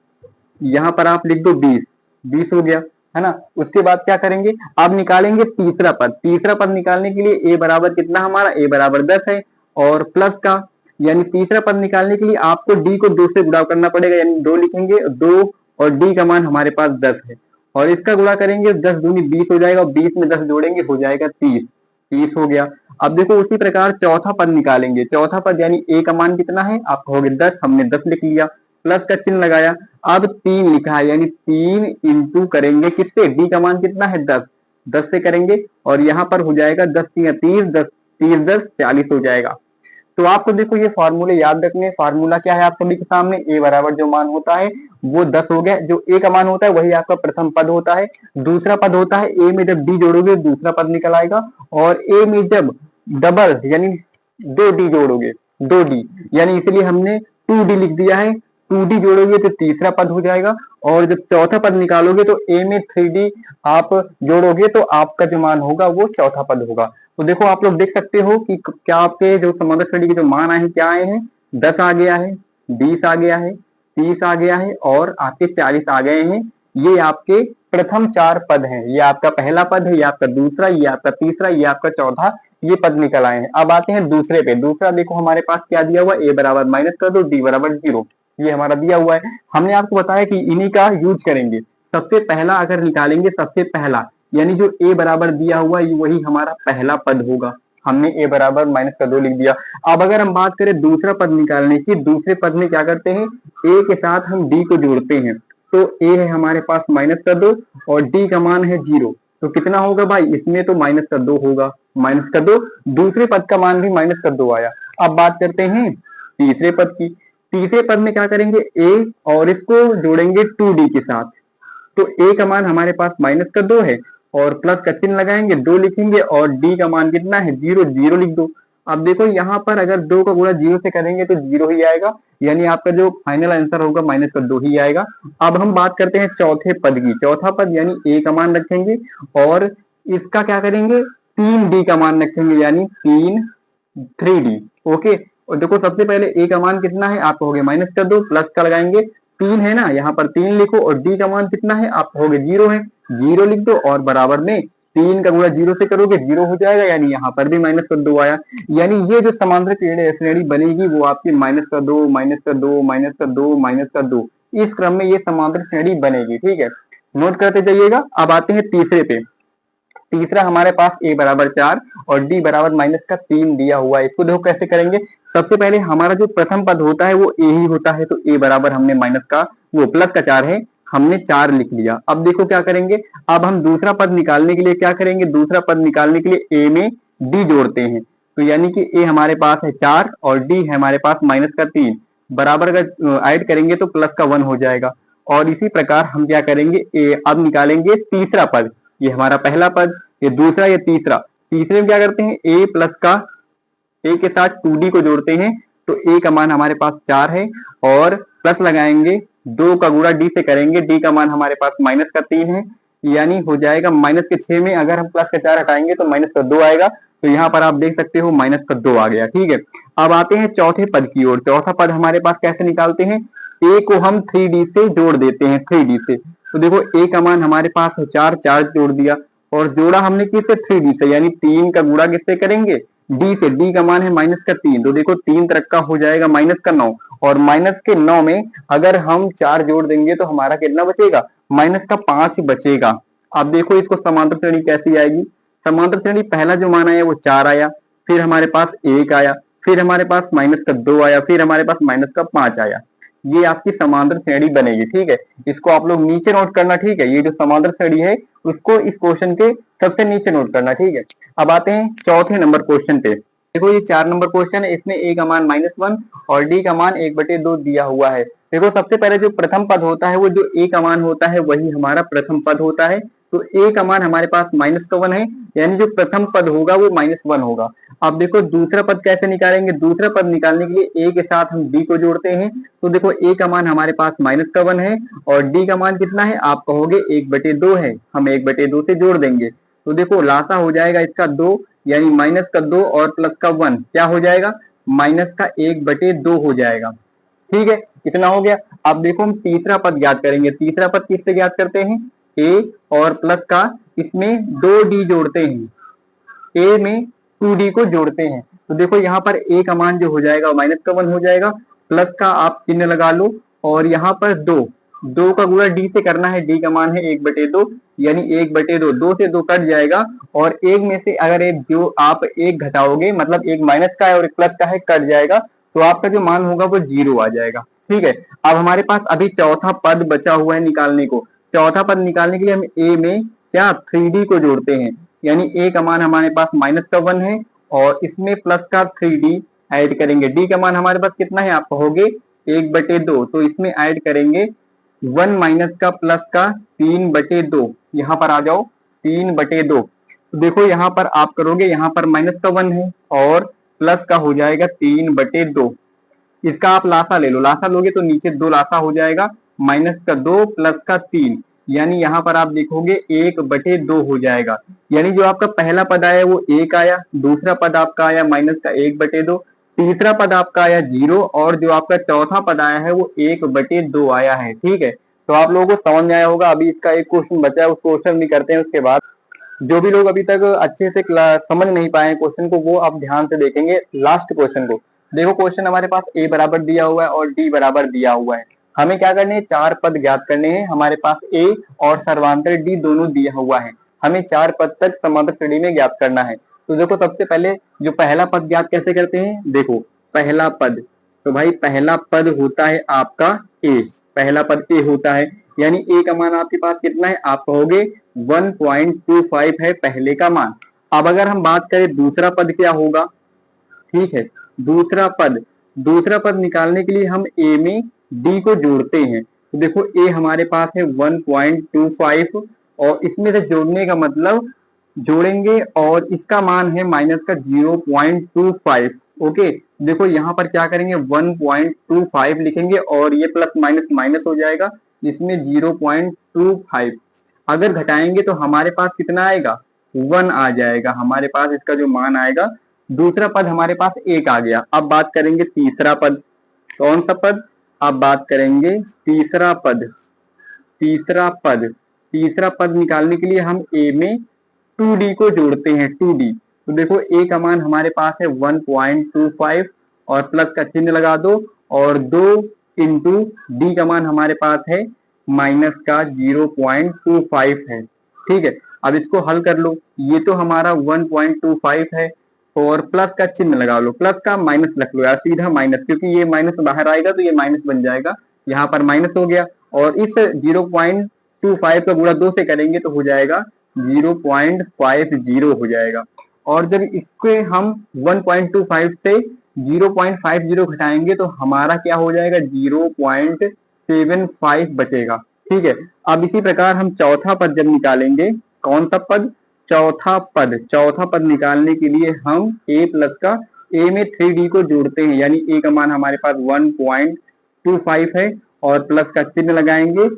यहाँ पर आप लिख दो 20, 20 हो गया, है ना। उसके बाद क्या करेंगे, अब निकालेंगे तीसरा पद। तीसरा पद निकालने के लिए A बराबर कितना, हमारा A बराबर 10 है, और प्लस का, यानी तीसरा पद निकालने के लिए आपको D को 2 से गुणा करना पड़ेगा, यानी 2 लिखेंगे, 2 और D का मान हमारे पास 10 है, और इसका गुणा करेंगे 10 दूनी 20 हो जाएगा, 20 में 10 जोड़ेंगे हो जाएगा 30, 30 हो गया। अब देखो उसी प्रकार चौथा पद निकालेंगे। चौथा पद यानी A का मान कितना है, आप कहोगे 10, हमने 10 लिख लिया, प्लस का चिन्ह लगाया, अब 3 लिखा है, यानी 3 इंटू करेंगे किससे, D का मान कितना है 10, 10 से करेंगे, और यहाँ पर हो जाएगा 10 3 30, 10 30 10 40 हो जाएगा। तो आपको देखो ये फॉर्मूले याद रखने। फार्मूला क्या है आप सभी के सामने, A बराबर जो मान होता है वो 10 हो गया। जो A का मान होता है वही आपका प्रथम पद होता है। दूसरा पद होता है A में जब D जोड़ोगे दूसरा पद निकल आएगा, और A में जब डबल यानी 2D जोड़ोगे, 2D, यानी इसलिए हमने 2D लिख दिया है। 2D जोड़ोगे तो तीसरा पद हो जाएगा, और जब चौथा पद निकालोगे तो A में 3D आप जोड़ोगे तो आपका जो मान होगा वो चौथा पद होगा। तो देखो आप लोग देख सकते हो कि क्या आपके जो समांतर श्रेणी के जो मान आए हैं क्या आए हैं, 10 आ गया है, 20 आ गया है, 30 आ गया है, और आपके 40 आ गए हैं। ये आपके प्रथम 4 पद हैं, ये आपका पहला पद है, ये आपका दूसरा, ये आपका तीसरा, ये आपका चौथा, ये पद निकल आए हैं। अब आते हैं दूसरे पे। दूसरा देखो हमारे पास क्या दिया हुआ है, a बराबर माइनस कर दो, d बराबर 0, ये हमारा दिया हुआ है। हमने आपको बताया कि इन्हीं का यूज करेंगे। सबसे पहला अगर निकालेंगे, सबसे पहला यानी जो a बराबर दिया हुआ है वही हमारा पहला पद होगा। हमने a बराबर माइनस कर 2 लिख दिया। अब अगर हम बात करें दूसरा पद निकालने की, दूसरे पद में क्या करते हैं, a के साथ हम d को जोड़ते हैं। तो a है हमारे पास माइनस कर 2 और d का मान है 0, तो कितना होगा भाई, इसमें तो माइनस कर 2 होगा, माइनस कर 2, दूसरे पद का मान भी माइनस कर 2 आया। अब बात करते हैं तीसरे पद की। तीसरे पद में क्या करेंगे, a और इसको जोड़ेंगे 2d के साथ। तो a का मान हमारे पास माइनस का 2 है और प्लस का चिन्ह लगाएंगे, 2 लिखेंगे और d का मान कितना है, 0, 0 लिख दो। अब देखो यहाँ पर अगर 2 का गुणा 0 से करेंगे तो 0 ही आएगा, यानी आपका जो फाइनल आंसर होगा माइनस का 2 ही आएगा। अब हम बात करते हैं चौथे पद की। चौथा पद यानी a का मान रखेंगे और इसका क्या करेंगे, 3d का मान रखेंगे, यानी 3d। ओके, और देखो सबसे पहले a का मान कितना है, आप कहोगे माइनस कर दो, प्लस का लगाएंगे, 3 है ना, यहाँ पर 3 लिखो और d का मान कितना है, आप कहोगे 0 है, 0 लिख दो और बराबर में 3 का गुणा 0 से करोगे 0 हो जाएगा, यानी यहाँ पर भी माइनस कर 2 आया। यानी ये जो समांतर श्रेणी बनेगी वो आपकी माइनस कर 2, माइनस कर 2, माइनस कर 2, माइनस कर 2, इस क्रम में ये समांतर श्रेणी बनेगी। ठीक है, नोट करते जाइएगा। अब आते हैं तीसरे पे। तीसरा हमारे पास a बराबर 4 और d बराबर माइनस का 3 दिया हुआ है। इसको देखो कैसे करेंगे। सबसे पहले हमारा जो प्रथम पद होता है वो a ही होता है, तो a बराबर हमने माइनस का वो प्लस का 4 है, हमने 4 लिख लिया। अब देखो क्या करेंगे, अब हम दूसरा पद निकालने के लिए क्या करेंगे, दूसरा पद निकालने के लिए a में d जोड़ते हैं। तो यानी कि a हमारे पास है 4 और d है हमारे पास माइनस का 3, बराबर अगर ऐड करेंगे तो प्लस का 1 हो जाएगा। और इसी प्रकार हम क्या करेंगे, अब निकालेंगे तीसरा पद। ये हमारा पहला पद, ये दूसरा, ये तीसरा। तीसरे में क्या करते हैं, a प्लस का a के साथ 2d को जोड़ते हैं। तो a का मान हमारे पास 4 है और प्लस लगाएंगे, 2 का गुणा d से करेंगे, d का मान हमारे पास माइनस का 3 है, यानी हो जाएगा माइनस के 6 में अगर हम प्लस का 4 हटाएंगे तो माइनस का 2 आएगा। तो यहाँ पर आप देख सकते हो माइनस का 2 आ गया। ठीक है, अब आते हैं चौथे पद की ओर। चौथा पद हमारे पास कैसे निकालते हैं, a को हम 3d से जोड़ देते हैं, 3d से। तो देखो a का मान हमारे पास है 4, 4 जोड़ दिया और जोड़ा हमने किससे, 3d से, यानी 3 का गुणा किससे करेंगे, d से। d का मान है माइनस का 3, तो देखो 3 तरह का हो जाएगा माइनस का 9, और माइनस के 9 में अगर हम 4 जोड़ देंगे तो हमारा कितना बचेगा, माइनस का 5 बचेगा। अब देखो इसको समांतर श्रेणी कैसी आएगी। समांतर श्रेणी पहला जो मान आया वो 4 आया, फिर हमारे पास 1 आया, फिर हमारे पास माइनस का 2 आया, फिर हमारे पास माइनस का 5 आया। ये आपकी समांतर श्रेणी बनेगी। ठीक है, इसको आप लोग नीचे नोट करना। ठीक है, ये जो समांतर श्रेणी है उसको इस क्वेश्चन के सबसे नीचे नोट करना। ठीक है, अब आते हैं चौथे नंबर क्वेश्चन पे। देखो ये 4 नंबर क्वेश्चन है, इसमें a का मान -1 और d का मान 1/2 दिया हुआ है। देखो सबसे पहले जो प्रथम पद होता है वो जो a का मान होता है वही हमारा प्रथम पद होता है। तो a का मान हमारे पास -1 है, यानी जो प्रथम पद होगा वो -1 होगा। अब देखो दूसरा पद कैसे निकालेंगे, दूसरा पद निकालने के लिए a के साथ हम d को जोड़ते हैं। तो देखो a का मान हमारे पास -1 है और d का मान कितना है, आप कहोगे 1/2 है, हम 1/2 से जोड़ देंगे। तो देखो लासा हो जाएगा इसका 2, यानी माइनस का 2 और प्लस का 1 क्या हो जाएगा, माइनस का 1/2 हो जाएगा। ठीक है, इतना हो गया। अब देखो हम तीसरा पद ज्ञात करेंगे। तीसरा पद किससे ज्ञात करते हैं, a और प्लस का इसमें 2d जोड़ते हैं, a में 2d को जोड़ते हैं। तो देखो यहाँ पर a का मान जो हो जाएगा -1 हो जाएगा, प्लस का आप चिन्ह लगा लो और यहाँ पर 2 का गुणा d से करना है, d का मान है 1/2, यानी 1/2, 2 से 2 कट जाएगा और एक में से अगर एक जो आप एक घटाओगे, मतलब एक माइनस का है और एक प्लस का है, कट जाएगा, तो आपका जो मान होगा वो 0 आ जाएगा। ठीक है, अब हमारे पास अभी चौथा पद बचा हुआ है निकालने को। चौथा पद निकालने के लिए हम a में क्या 3d को जोड़ते हैं, यानी a का मान हमारे पास -1 है और इसमें प्लस का 3d ऐड करेंगे। d का मान हमारे पास कितना है, आप कहोगे 1/2, तो इसमें ऐड करेंगे 1 माइनस का प्लस का 3/2, यहाँ पर आ जाओ 3/2। तो देखो यहाँ पर आप करोगे, यहाँ पर -1 है और प्लस का हो जाएगा 3/2। इसका आप लासा ले लो, लासा लोगे तो नीचे 2 लासा हो जाएगा, -2 प्लस का 3, यानी यहाँ पर आप देखोगे 1/2 हो जाएगा। यानी जो आपका पहला पद आया वो 1 आया, दूसरा पद आपका आया माइनस का 1/2, तीसरा पद आपका आया 0 और जो आपका चौथा पद आया है वो 1/2 आया है। ठीक है, तो आप लोगों को समझ में आया होगा। अभी इसका एक क्वेश्चन बचा है, उस क्वेश्चन भी करते हैं उसके बाद। जो भी लोग अभी तक अच्छे से समझ नहीं पाए क्वेश्चन को, वो आप ध्यान से देखेंगे लास्ट क्वेश्चन को। देखो क्वेश्चन हमारे पास a बराबर दिया हुआ है और d बराबर दिया हुआ है। हमें क्या करने हैं, चार पद ज्ञात करने हैं। हमारे पास a और सर्वांतर d दोनों दिया हुआ है। हमें चार पद तक समांतर श्रेणी में ज्ञात करना है। तो देखो सबसे पहले जो पहला पद ज्ञात कैसे करते हैं, देखो पहला पद, तो भाई पहला पद होता है आपका a, पहला पद a होता है, यानी a का मान आपके पास कितना है, आप कहोगे 1.25 है पहले का मान। अब अगर हम बात करें दूसरा पद क्या होगा, ठीक है, दूसरा पद निकालने के लिए हम a में d को जोड़ते हैं। तो देखो a हमारे पास है 1.25 और इसमें से जोड़ने का मतलब जोड़ेंगे और इसका मान है माइनस का 0.25। ओके, देखो यहाँ पर क्या करेंगे 1.25 लिखेंगे और ये प्लस माइनस माइनस हो जाएगा, इसमें 0.25 अगर घटाएंगे तो हमारे पास कितना आएगा, 1 आ जाएगा हमारे पास, इसका जो मान आएगा। दूसरा पद हमारे पास 1 आ गया। अब बात करेंगे तीसरा पद, कौन सा पद, अब बात करेंगे तीसरा पद। तीसरा पद निकालने के लिए हम a में 2d को जोड़ते हैं, 2d। तो देखो a का मान हमारे पास है 1.25 और प्लस का चिन्ह लगा दो और 2 इंटू d का मान हमारे पास है माइनस का 0.25 है। ठीक है, अब इसको हल कर लो, ये तो हमारा 1.25 है और प्लस का चिन्ह लगा लो, प्लस का माइनस रख लो यार, सीधा माइनस, क्योंकि ये माइनस बाहर आएगा तो ये माइनस बन जाएगा, यहाँ पर माइनस हो गया। और इस 0.25 का गुणा 2 से करेंगे तो हो जाएगा 0.50 हो जाएगा। और जब इसके हम 1.25 से 0.50 घटाएंगे तो हमारा क्या हो जाएगा, 0.75 बचेगा। ठीक है, अब इसी प्रकार हम चौथा पद जब निकालेंगे, कौन सा पद, चौथा पद निकालने के लिए हम a प्लस का a में 3d को जोड़ते हैं, यानी a का मान हमारे पास 1.25 है और प्लस का चिन्ह लगाएंगे,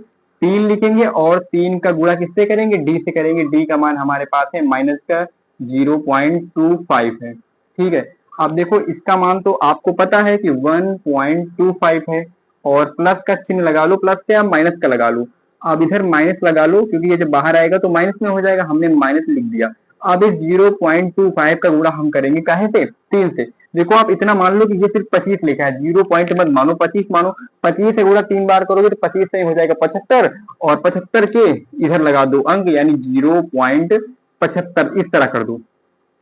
3 लिखेंगे और 3 का गुणा किससे करेंगे, d से करेंगे, d का मान हमारे पास है माइनस का 0.25 है। ठीक है, अब देखो इसका मान तो आपको पता है कि 1.25 है और प्लस का चिन्ह लगा लो, प्लस से आप माइनस का लगा लो। अब इधर माइनस लगा लो क्योंकि ये जब बाहर आएगा तो माइनस में हो जाएगा, हमने माइनस लिख दिया। अब इस 0.25 का गुणा हम करेंगे काहे से, 3 से। देखो आप इतना मान लो कि ये सिर्फ 25 लिखा है, 0 पॉइंट मत मानो, 25 मानो। 25 से गुणा 3 बार करोगे तो 25 से हो जाएगा 75 और 75 के इधर लगा दो अंक, यानी 0.75 इस तरह कर दो।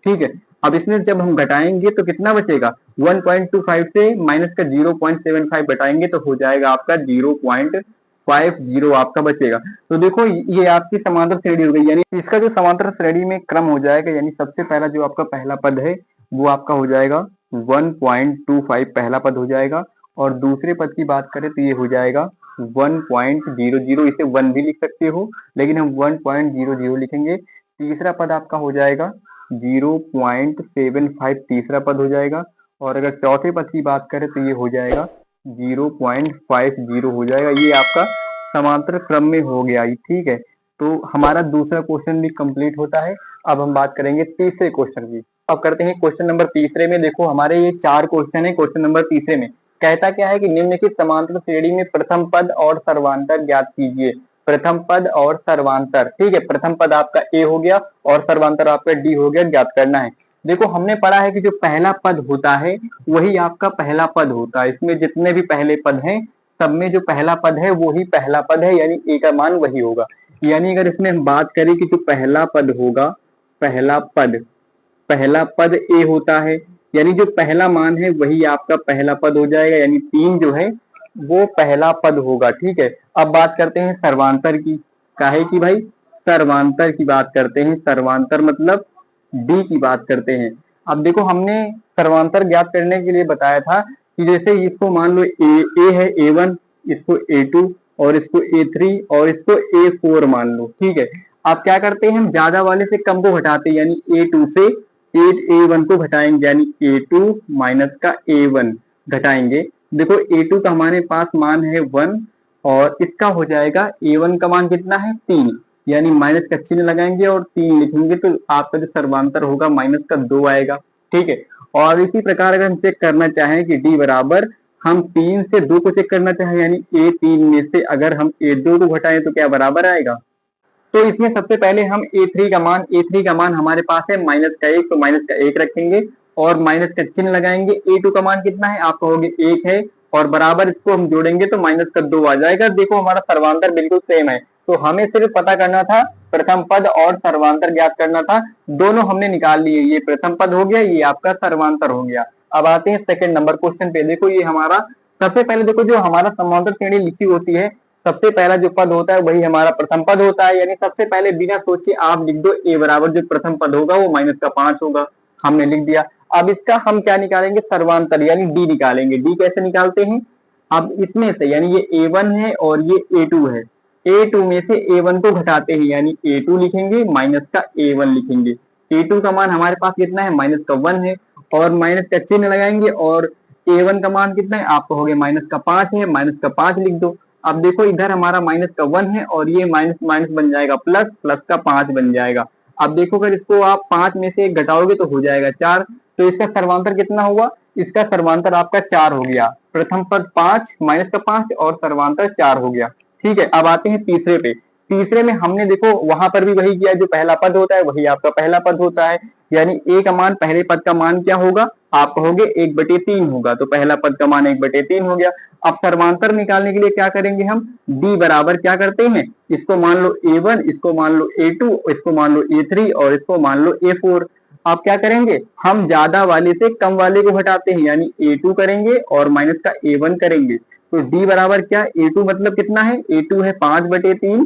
ठीक है, अब इसमें जब हम घटाएंगे तो कितना बचेगा, 1.25 से माइनस का 0.75 घटाएंगे तो हो जाएगा आपका 0.50 आपका बचेगा। तो देखो ये आपकी समांतर श्रेणी हो गई, यानी इसका जो समांतर श्रेणी में क्रम हो जाएगा, यानी सबसे पहला जो आपका पहला पद है वो आपका हो जाएगा 1.25 पहला पद हो जाएगा। और दूसरे पद की बात करें तो ये हो जाएगा 1.00, इसे 1 भी लिख सकते हो लेकिन हम 1.00 लिखेंगे। तीसरा पद आपका हो जाएगा 0.75 तीसरा पद हो जाएगा। और अगर चौथे पद की बात करें तो ये हो जाएगा 0.50 हो जाएगा। ये आपका समांतर क्रम में हो गया। ठीक है, तो हमारा दूसरा क्वेश्चन भी कंप्लीट होता है। अब हम बात करेंगे तीसरे क्वेश्चन की। अब करते हैं क्वेश्चन नंबर तीसरे में। देखो हमारे ये 4 क्वेश्चन है। क्वेश्चन नंबर तीसरे में कहता क्या है कि निम्नलिखित समांतर श्रेणी में प्रथम पद और सर्वांतर ज्ञात कीजिए। प्रथम पद और सर्वांतर, ठीक है, प्रथम पद आपका a हो गया और सर्वांतर आपका d हो गया, ज्ञात करना है। देखो हमने पढ़ा है कि जो पहला पद होता है वही आपका पहला पद होता है। इसमें जितने भी पहले पद हैं सब में जो पहला पद है वही पहला पद है, यानी a का मान वही होगा। यानी अगर इसमें हम बात करें कि जो पहला पद होगा, पहला पद a होता है, यानी जो पहला मान है वही आपका पहला पद हो जाएगा, यानी 3 जो है वो पहला पद होगा। ठीक है, अब बात करते हैं सर्वांतर की। काहे की भाई, सर्वांतर की बात करते हैं। सर्वांतर मतलब डी की बात करते हैं। अब देखो हमने सर्वांतर ज्ञात करने के लिए बताया था कि जैसे इसको मान लो ए है a1, इसको a2 और इसको a3 और इसको a4 मान लो। ठीक है, अब क्या करते हैं हम ज्यादा वाले से कम को घटाते हैं, यानी a2 से a1 को घटाएंगे, यानी a2 माइनस का a1 घटाएंगे। देखो a2 का हमारे पास मान है 1 और इसका हो जाएगा a1 का मान कितना है 3, यानी माइनस का चिन्ह लगाएंगे और 3 लिखेंगे तो आपका जो सर्वांतर होगा माइनस का 2 आएगा। ठीक है, और इसी प्रकार अगर हम चेक करना चाहें कि d बराबर हम 3 से 2 को चेक करना चाहें, यानी A3 में से अगर हम A2 को घटाएं तो क्या बराबर आएगा। तो इसमें सबसे पहले हम A3 का मान हमारे पास है -1, तो -1 रखेंगे और माइनस का चिन्ह लगाएंगे। A2 का मान कितना है, आप कहोगे 1 है, और बराबर इसको हम जोड़ेंगे तो -2 आ जाएगा। देखो हमारा सर्वांतर बिल्कुल सेम है, तो हमें सिर्फ पता करना था, प्रथम पद और सर्वांतर ज्ञात करना था। दोनों हमने निकाल लिए, ये प्रथम पद हो गया, ये आपका सर्वांतर हो गया। अब आते हैं सेकंड नंबर क्वेश्चन पे। देखो ये हमारा, सबसे पहले देखो जो हमारा समांतर श्रेणी लिखी होती है, सबसे पहला जो पद होता है वही हमारा प्रथम पद होता है। यानी सबसे पहले बिना सोचे आप लिख दो A बराबर जो प्रथम पद होगा वो -5 होगा, हमने लिख दिया। अब इसका हम क्या निकालेंगे, सर्वांतर यानी D निकालेंगे। D कैसे निकालते हैं, अब इसमें से, यानी ये A1 है और ये A2 है, A2 में से A1 को घटाते हैं, यानी A2 लिखेंगे माइनस का A1 लिखेंगे। A2 का मान हमारे पास कितना है, -1 है, और माइनस का चिन्ह लगाएंगे, और A1 का मान कितना है, आप कहोगे -5 है, -5 लिख दो। अब देखो इधर हमारा -1 है और ये माइनस माइनस बन जाएगा प्लस, प्लस का 5 बन जाएगा। अब देखो अगर इसको आप 5 में से 1 घटाओगे तो हो जाएगा 4, तो इसका सर्वांतर कितना हुआ, इसका सर्वांतर आपका 4 हो गया। प्रथम पद 5 माइनस का 5 और सर्वांतर 4 हो गया। ठीक है, अब आते हैं तीसरे पे। तीसरे में हमने देखो वहां पर भी वही किया, जो पहला पद होता है वही आपका पहला पद होता है, यानी A का मान, पहले पद का मान क्या होगा, आप कहोगे 1/3 होगा, तो पहला पद का मान 1/3 हो गया। अब सर्वांतर निकालने के लिए क्या करेंगे हम, D बराबर क्या करते हैं, इसको मान लो A1, इसको मान लो A2, इसको मान लो A3 और इसको मान लो A4। आप क्या करेंगे, हम ज्यादा वाले से कम वाले को घटाते हैं, यानी A2 करेंगे और माइनस का A1 करेंगे। तो D बराबर क्या, A2 मतलब कितना है, A2 है 5/3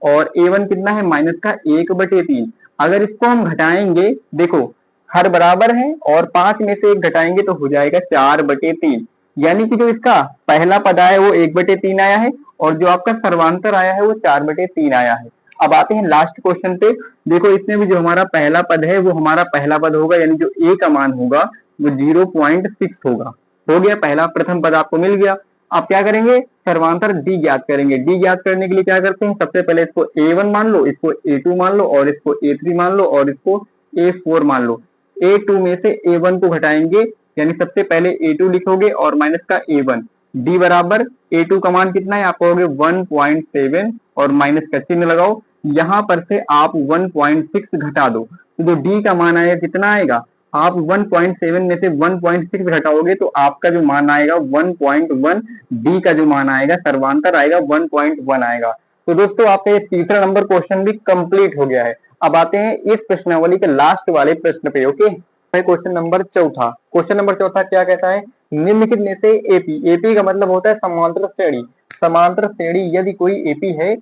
और A1 कितना है, माइनस का 1/3। अगर इसको हम घटाएंगे, देखो हर बराबर है और 5 में से 1 घटाएंगे तो हो जाएगा 4/3, यानी कि जो इसका पहला पद आया है वो 1/3 आया है और जो आपका सर्वांतर आया है वो 4/3 आया है। अब आते हैं लास्ट क्वेश्चन पे। देखो इसमें भी जो हमारा पहला पद है वो हमारा पहला पद होगा, यानी जो A का मान होगा वो 0.6 होगा। हो गया, पहला प्रथम पद आपको मिल गया। आप क्या करेंगे, सर्वांतर D ज्ञात करेंगे। D ज्ञात करने के लिए क्या करते हैं, सबसे पहले इसको A1 मान लो, इसको A2 मान लो और इसको A3 मान लो और इसको A4 मान लो। A2 में से A1 को घटाएंगे, यानी सबसे पहले A2 लिखोगे और माइनस का A1। D बराबर A2 का मान कितना है, आप कहोगे 1.7 और माइनस का चिन्ह लगाओ। यहां पर से आप 1.6 घटा दो, तो जो D का मान आएगा कितना आएगा, आप 1.7 में से 1.6 घटाओगे तो आपका जो मान आएगा 1.1। D का जो मान आएगा, सर्वांतर आएगा 1.1 आएगा। तो दोस्तों आपका ये तीसरा नंबर क्वेश्चन भी कंप्लीट हो गया है। अब आते हैं इस प्रश्नावली के लास्ट वाले प्रश्न पे। ओके, क्वेश्चन नंबर चौथा। क्वेश्चन नंबर चौथा क्या कहता है, निम्नलिखित में से एपी का मतलब होता है समांतर श्रेणी। समांतर श्रेणी यदि कोई एपी है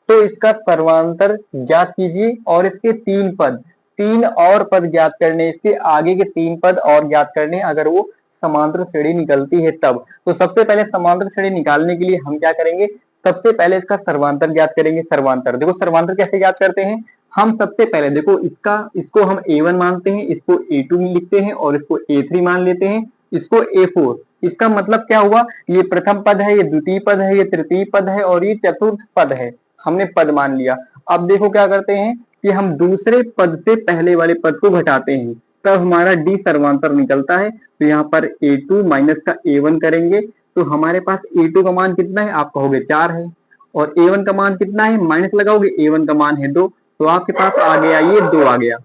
तो इसका सर्वांतर ज्ञात कीजिए और इसके 3 और पद ज्ञात करने, इसके आगे के 3 पद और ज्ञात करने, अगर वो समांतर श्रेणी निकलती है तब। तो सबसे पहले समांतर श्रेणी निकालने के लिए हम क्या करेंगे, सबसे पहले इसका सर्वांतर ज्ञात करेंगे। सर्वांतर देखो, सर्वांतर कैसे ज्ञात करते हैं, हम सबसे पहले देखो इसको हम A1 मानते हैं, इसको A2 लिखते हैं और इसको A3 मान लेते हैं, इसको A4। इसका मतलब क्या हुआ, ये प्रथम पद है, ये द्वितीय पद है, ये तृतीय पद है और ये चतुर्थ पद है, हमने पद मान लिया। अब देखो क्या करते हैं कि हम दूसरे पद से पहले वाले पद को घटाते हैं, तब हमारा D सर्वांतर निकलता है। तो यहाँ पर A2 माइनस का A1 करेंगे तो हमारे पास A2 का मान कितना है, आप कहोगे 4 है, और A1 का मान कितना है, माइनस लगाओगे, A1 का मान है 2, तो आपके पास आ गया ये 2 आ गया,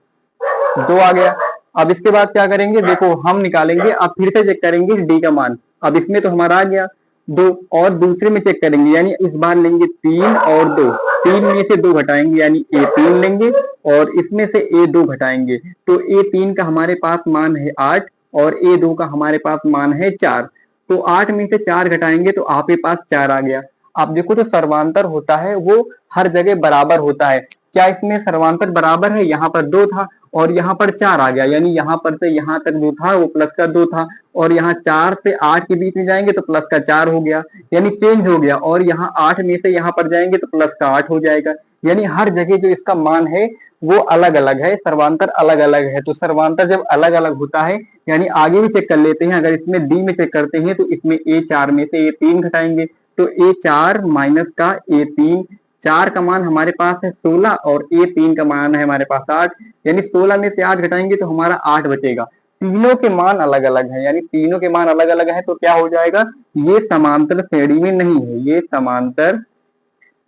2 आ गया। अब इसके बाद क्या करेंगे, देखो हम निकालेंगे, अब फिर से चेक करेंगे D का मान। अब इसमें तो हमारा आ गया 2, और दूसरे में चेक करेंगे, यानी इस बार लेंगे 3 और 2, 3 में से 2 घटाएंगे यानी A3 लेंगे और इसमें से A2 घटाएंगे, तो A3 का हमारे पास मान है 8 और A2 का हमारे पास मान है 4। तो 8 में से 4 घटाएंगे तो आपके पास 4 आ गया। आप देखो जो सर्वांतर होता है वो हर जगह बराबर होता है। क्या इसमें सर्वांतर बराबर है, यहाँ पर 2 था और यहाँ पर 4 आ गया, यानी यहाँ पर से यहाँ तक जो था वो प्लस का 2 था, और यहाँ 4 से 8 के बीच में जाएंगे तो प्लस का 4 हो गया, यानी चेंज हो गया, और यहाँ 8 में से यहाँ पर जाएंगे तो प्लस का 8 हो जाएगा। यानी हर जगह जो इसका मान है वो अलग अलग है, सर्वांतर अलग अलग है। तो सर्वांतर जब अलग अलग होता है, यानी आगे भी चेक कर लेते हैं, अगर इसमें डी में चेक करते हैं तो इसमें A4 में से A3 घटाएंगे तो A4 माइनस का A3, 4 का मान हमारे पास है 16 और A3 का मान है हमारे पास 8, यानी 16 में से 8 घटाएंगे तो हमारा 8 बचेगा। तीनों के मान अलग अलग हैं, यानी तीनों के मान अलग अलग है तो क्या हो जाएगा, ये समांतर श्रेणी में नहीं है, ये समांतर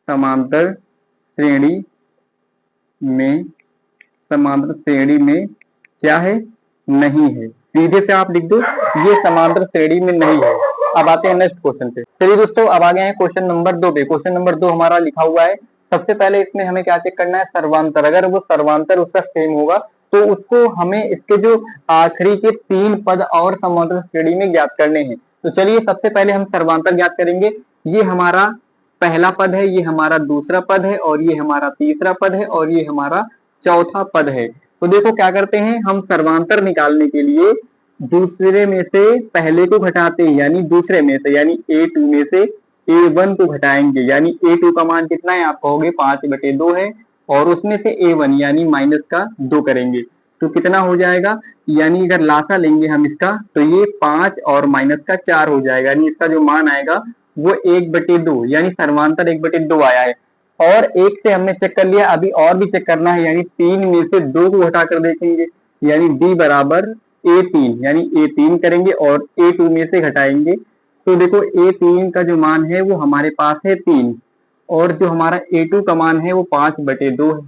समांतर श्रेणी में समांतर श्रेणी में क्या है, नहीं है। सीधे से आप लिख दो ये समांतर श्रेणी में नहीं है। अब आते हैं नेक्स्ट क्वेश्चन पे। चलिए दोस्तों अब आ गए हैं क्वेश्चन नंबर 2 पे। क्वेश्चन नंबर 2 हमारा लिखा हुआ है, सबसे पहले इसमें हमें क्या चेक करना है, सर्वांतर। अगर वो सर्वांतर उसका सेम होगा तो उसको हमें इसके जो आखिरी के 3 पद और समांतर श्रेणी में ज्ञात करने हैं। तो चलिए सबसे पहले हम सर्वांतर ज्ञात करेंगे। ये हमारा पहला पद है, ये हमारा दूसरा पद है, और ये हमारा तीसरा पद है, और ये हमारा चौथा पद है। तो देखो क्या करते हैं, हम सर्वांतर निकालने के लिए दूसरे में से पहले को घटाते हैं, यानी दूसरे में से, यानी A2 में से A1 को घटाएंगे। यानी A2 का मान कितना है, आप कहोगे 5/2 है, और उसमें से A1 यानी माइनस का 2 करेंगे तो कितना हो जाएगा, यानी अगर लासा लेंगे हम इसका तो ये 5 और माइनस का 4 हो जाएगा, यानी इसका जो मान आएगा वो 1/2, यानी सर्वांतर 1/2 आया है। और एक से हमने चेक कर लिया, अभी और भी चेक करना है, यानी 3 में से 2 को घटाकर देखेंगे, यानी D बराबर A3, यानी A3 करेंगे और A2 में से घटाएंगे। तो देखो A3 का जो मान है वो हमारे पास है 3, और जो हमारा A2 का मान है वो 5/2 है।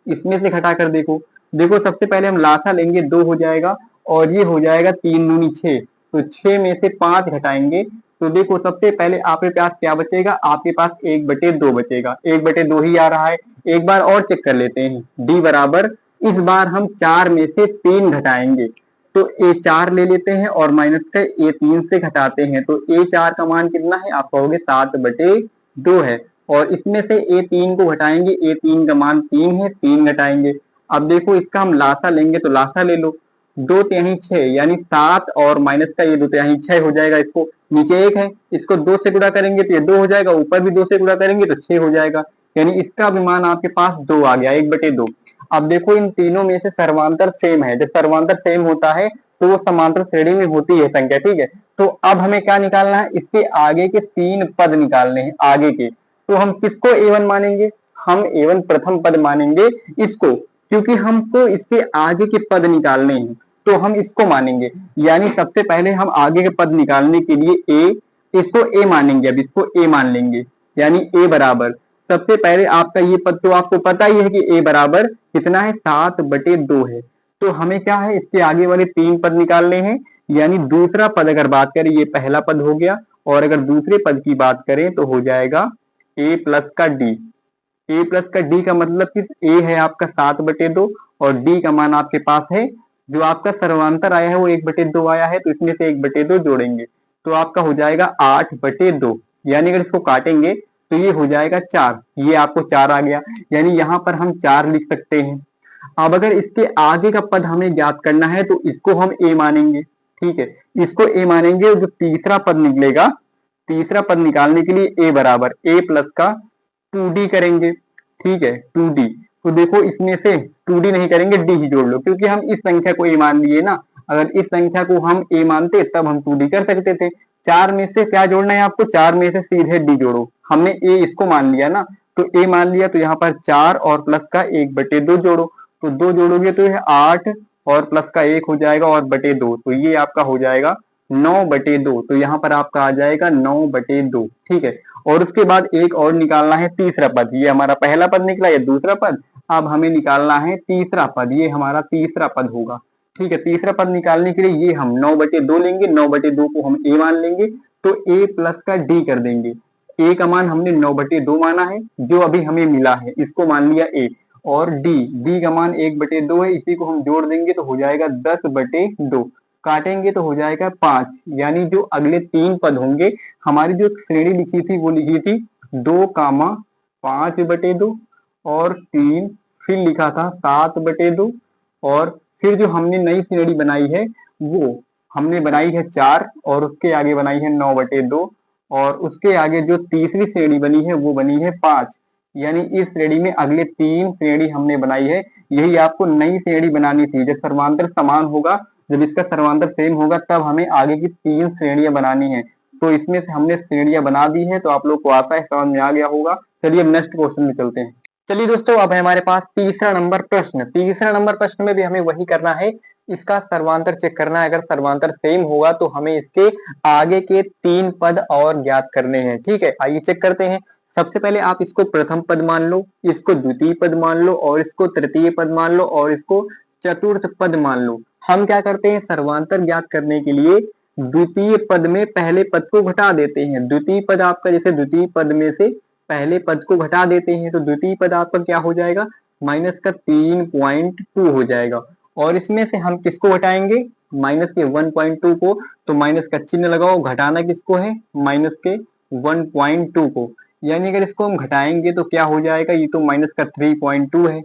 इसमें से घटाकर देखो, देखो सबसे पहले हम लासा लेंगे, 2 हो जाएगा, और ये हो जाएगा 3 दूनी 6, तो 6 में से 5 घटाएंगे तो देखो सबसे पहले आपके पास क्या बचेगा, आपके पास 1/2 बचेगा, 1/2 ही आ रहा है। एक बार और चेक कर लेते हैं, D बराबर, इस बार हम 4 में से 3 घटाएंगे तो A4 ले लेते हैं और माइनस का A3 से घटाते हैं तो A4 का मान कितना है, आप कहोगे 7/2 है, और इसमें से A3 को घटाएंगे, A3 का मान 3 है, 3 घटाएंगे। अब देखो इसका हम लासा लेंगे तो लासा ले लो, 2 6, यानी 7 और माइनस का ये 2 6 हो जाएगा। इसको नीचे 1 है, इसको 2 से गुणा करेंगे तो ये 2 हो जाएगा, ऊपर भी 2 से गुणा करेंगे तो 6 हो जाएगा, यानी इसका भी मान आपके पास 2 आ गया, 1/2। अब देखो इन तीनों में से सर्वांतर सेम है, जब सर्वांतर सेम होता है तो वो समांतर श्रेणी में होती है संख्या, ठीक है। तो अब हमें क्या निकालना है, इसके आगे के 3 पद निकालने हैं आगे के। तो हम किसको A1 मानेंगे, हम A1 प्रथम पद मानेंगे इसको, क्योंकि हमको इसके आगे के पद निकालने हैं तो हम इसको मानेंगे। यानी सबसे पहले हम आगे के पद निकालने के लिए इसको A मानेंगे, अब इसको A मान लेंगे, यानी A बराबर, सबसे पहले आपका ये पद तो आपको पता ही है कि A बराबर कितना है, 7/2 है। तो हमें क्या है, इसके आगे वाले 3 पद निकालने हैं। यानी दूसरा पद अगर बात करें, ये पहला पद हो गया, और अगर दूसरे पद की बात करें तो हो जाएगा A प्लस का D। A प्लस का D का मतलब कि A है आपका 7/2 और D का मान आपके पास है, जो आपका सर्वांतर आया है वो 1/2 आया है, तो इसमें से 1/2 जोड़ेंगे तो आपका हो जाएगा 8/2, यानी अगर इसको काटेंगे तो ये हो जाएगा 4, ये आपको 4 आ गया, यानी यहाँ पर हम 4 लिख सकते हैं। अब अगर इसके आगे का पद हमें ज्ञात करना है तो इसको हम A मानेंगे, ठीक है, इसको A मानेंगे, और जो तीसरा पद निकलेगा, तीसरा पद निकालने के लिए A बराबर A प्लस का 2D करेंगे, ठीक है, 2D। तो देखो इसमें से 2D नहीं करेंगे, D ही जोड़ लो, क्योंकि हम इस संख्या को A मान लिए ना, अगर इस संख्या को हम A मानते तब हम 2D कर सकते थे। 4 में से क्या जोड़ना है आपको, 4 में से सीधे D जोड़ो, हमने A इसको मान लिया ना, तो A मान लिया, तो यहाँ पर 4 और प्लस का 1/2 जोड़ो, तो 2 जोड़ोगे तो यह 8 और प्लस का 1 हो जाएगा और बटे 2, तो ये आपका हो जाएगा 9/2, तो यहाँ पर आपका आ जाएगा 9/2, ठीक है। और उसके बाद एक और निकालना है तीसरा पद, ये हमारा पहला पद निकला, ये दूसरा पद, अब हमें निकालना है तीसरा पद, ये हमारा तीसरा पद होगा, ठीक है। तीसरा पद निकालने के लिए ये हम 9/2 लेंगे, 9/2 को हम A मान लेंगे, तो A प्लस का D कर देंगे। A का मान हमने 9/2 माना है, जो अभी हमें मिला है इसको मान लिया A, और D का मान 1/2 है, इसी को हम जोड़ देंगे तो हो जाएगा 10/2, काटेंगे तो हो जाएगा 5, यानी जो अगले 3 पद होंगे, हमारी जो श्रेणी लिखी थी वो लिखी थी 2, 5/2 और 3, फिर लिखा था 7/2, और फिर जो हमने नई श्रेणी बनाई है वो हमने बनाई है 4, और उसके आगे बनाई है 9/2, और उसके आगे जो तीसरी श्रेणी बनी है वो बनी है 5, यानी इस श्रेणी में अगले 3 श्रेणी हमने बनाई है। यही आपको नई श्रेणी बनानी थी, जब सर्वांतर समान होगा, जब इसका सर्वांतर सेम होगा तब हमें आगे की 3 श्रेणियां बनानी है। तो इसमें से हमने श्रेणियां बना दी है, तो आप लोग को आशा है समझ में आ गया होगा। चलिए अब नेक्स्ट क्वेश्चन में चलते हैं। चलिए दोस्तों अब है हमारे पास तीसरा नंबर प्रश्न। तीसरा नंबर प्रश्न में भी हमें वही करना है, इसका सर्वांतर चेक करना है। अगर सर्वांतर सेम होगा तो हमें इसके आगे के 3 पद और ज्ञात करने हैं। ठीक है, आइए चेक करते हैं। सबसे पहले आप इसको प्रथम पद मान लो, इसको द्वितीय पद मान लो, और इसको तृतीय पद मान लो, और इसको चतुर्थ पद मान लो। हम क्या करते हैं, सर्वांतर ज्ञात करने के लिए द्वितीय पद में पहले पद को घटा देते हैं। द्वितीय पद आपका, जैसे द्वितीय पद में से पहले पद को घटा देते हैं तो द्वितीय पद आपका क्या हो जाएगा, माइनस का 3.2 हो जाएगा। और इसमें से हम किसको घटाएंगे, माइनस के 1.2 को, तो माइनस का चिन्ह लगाओ। घटाना किसको है, माइनस के 1.2 को, यानी अगर इसको हम घटाएंगे तो क्या हो जाएगा, ये तो माइनस का 3.2 है।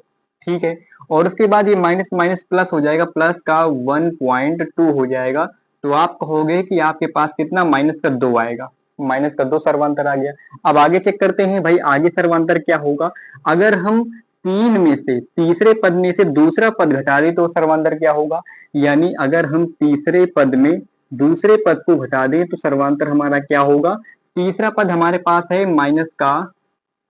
ठीक है, और उसके बाद ये माइनस माइनस प्लस हो जाएगा, प्लस का 1.2 हो जाएगा। तो आप कहोगे कि आपके पास कितना, माइनस का 2 आएगा। माइनस का 2 सर्वांतर आ गया। अब आगे चेक करते हैं भाई, आगे सर्वांतर क्या होगा। अगर हम तीन में से तीसरे पद में से दूसरा पद घटा दें तो सर्वांतर क्या होगा, यानी अगर हम तीसरे पद में दूसरे पद को घटा दें तो सर्वांतर हमारा क्या होगा। तीसरा पद हमारे पास है माइनस का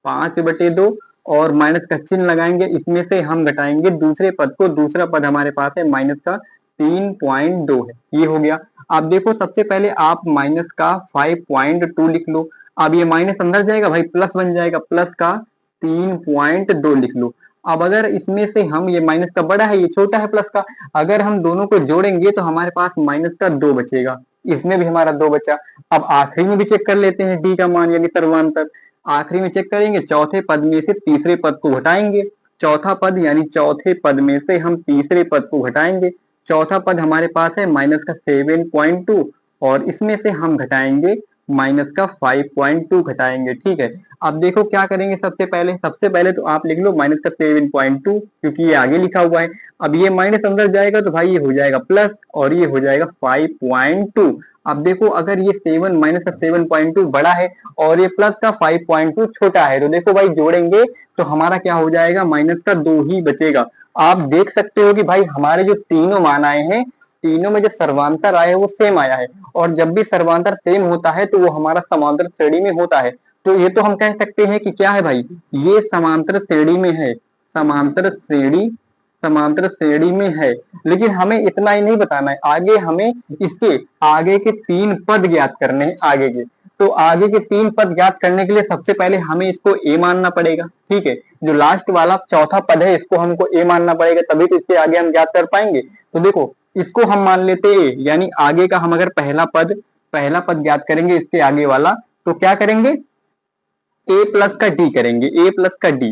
5/2, और माइनस का चिन्ह लगाएंगे। इसमें से हम घटाएंगे दूसरे पद को, दूसरा पद हमारे पास है माइनस का 3.2 है। ये हो गया। अब देखो, सबसे पहले आप माइनस का 5.2 लिख लो। अब ये माइनस अंदर जाएगा भाई, प्लस बन जाएगा, प्लस का 3.2 लिख लो। अब अगर इसमें से हम, ये माइनस का बड़ा है, ये छोटा है प्लस का, अगर हम दोनों को जोड़ेंगे तो हमारे पास माइनस का 2 बचेगा। इसमें भी हमारा 2 बचा। अब आखिरी में भी चेक कर लेते हैं डी का मान, यानी सर्वांतर। आखिरी में चेक करेंगे, चौथे पद में से तीसरे पद को घटाएंगे। चौथा पद यानी चौथे पद में से हम तीसरे पद को घटाएंगे। चौथा पद हमारे पास है माइनस का 7.2, और इसमें से हम घटाएंगे माइनस का 5.2 घटाएंगे। ठीक है, अब देखो क्या करेंगे। सबसे पहले तो आप लिख लो माइनस का 7.2, क्योंकि ये आगे लिखा हुआ है। अब ये माइनस अंदर जाएगा तो भाई ये हो जाएगा प्लस, और ये हो जाएगा 5.2। अब देखो, अगर ये 7 माइनस का 7.2 बड़ा है और ये प्लस का 5.2 छोटा है, तो देखो भाई जोड़ेंगे तो हमारा क्या हो जाएगा, माइनस का 2 ही बचेगा। आप देख सकते हो कि भाई हमारे जो तीनों मान आए हैं, तीनों में जो सर्वांतर आया है वो सेम आया है। और जब भी सर्वांतर सेम होता है तो वो हमारा समांतर श्रेणी में होता है। तो ये तो हम कह सकते हैं कि क्या है भाई, ये समांतर श्रेणी में है। समांतर श्रेणी, समांतर श्रेणी में है। लेकिन हमें इतना ही नहीं बताना है, आगे हमें इसके आगे के 3 पद ज्ञात करने हैं। आगे के, तो आगे के 3 पद ज्ञात करने के लिए सबसे पहले हमें इसको ए मानना पड़ेगा। ठीक है, जो लास्ट वाला चौथा पद है इसको हमको ए मानना पड़ेगा, तभी तो इसके आगे हम ज्ञात कर पाएंगे। तो देखो, इसको हम मान लेते ए, यानी आगे का हम अगर पहला पद ज्ञात करेंगे इसके आगे वाला, तो क्या करेंगे, ए प्लस का डी करेंगे। ए प्लस का डी,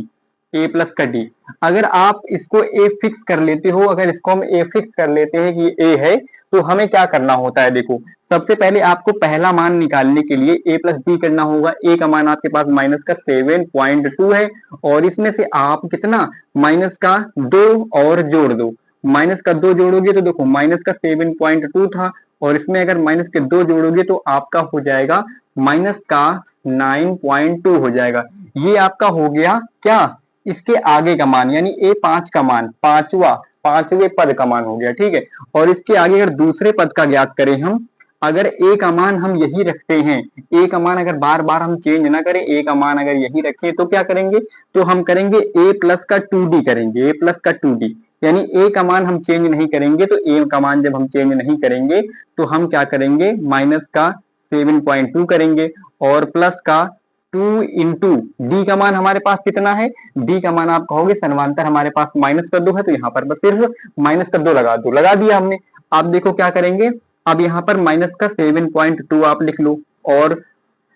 ए प्लस का डी। अगर आप इसको ए फिक्स कर लेते हो, अगर इसको हम ए फिक्स कर लेते हैं कि ए है, तो हमें क्या करना होता है, देखो सबसे पहले आपको पहला मान निकालने के लिए ए प्लस डी करना होगा। ए का मान आपके पास माइनस का 7.2 है, और इसमें से आप कितना, माइनस का 2 और जोड़ दो। माइनस का 2 जोड़ोगे तो देखो माइनस का 7.2 था, और इसमें अगर माइनस के 2 जोड़ोगे तो आपका हो जाएगा माइनस का 9.2 हो जाएगा। ये आपका हो गया क्या, इसके आगे का मान, यानी A5 का मान, पांचवें पद का मान हो गया। ठीक है, और इसके आगे अगर दूसरे पद का ज्ञात करें हम, अगर ए का मान हम यही रखते हैं, ए का मान अगर बार बार हम चेंज ना करें, ए का मान अगर यही रखें, तो क्या करेंगे, तो हम करेंगे ए प्लस का 2D करेंगे। ए प्लस का 2D, यानी ए का मान हम चेंज नहीं करेंगे। तो ए का मान जब हम चेंज नहीं करेंगे तो हम क्या करेंगे, माइनस का 7.2 करेंगे, और प्लस का 2 इंटू डी का मान हमारे पास कितना है, डी का मान आप कहोगे सर्वांतर हमारे पास माइनस का 2 है, तो यहाँ पर बस सिर्फ माइनस का 2 लगा दो, लगा दिया हमने। अब देखो क्या करेंगे, अब यहाँ पर माइनस का 7.2 आप लिख लो, और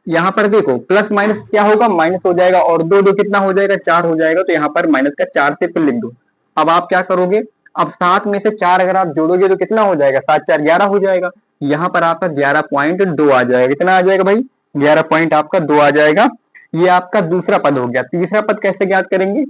यहाँ पर देखो प्लस माइनस क्या होगा, माइनस हो जाएगा, और 2 कितना हो जाएगा, 4 हो जाएगा। तो यहाँ पर माइनस का 4 से फिर लिख दो। अब आप क्या करोगे, अब 7 में से 4 अगर आप जोड़ोगे तो कितना हो जाएगा, 7 4 11 हो जाएगा। यहाँ पर आपका 11.2 आ जाएगा। कितना आ जाएगा भाई, 11 पॉइंट आपका 2 आ जाएगा। ये आपका दूसरा पद हो गया। तीसरा पद कैसे ज्ञात करेंगे,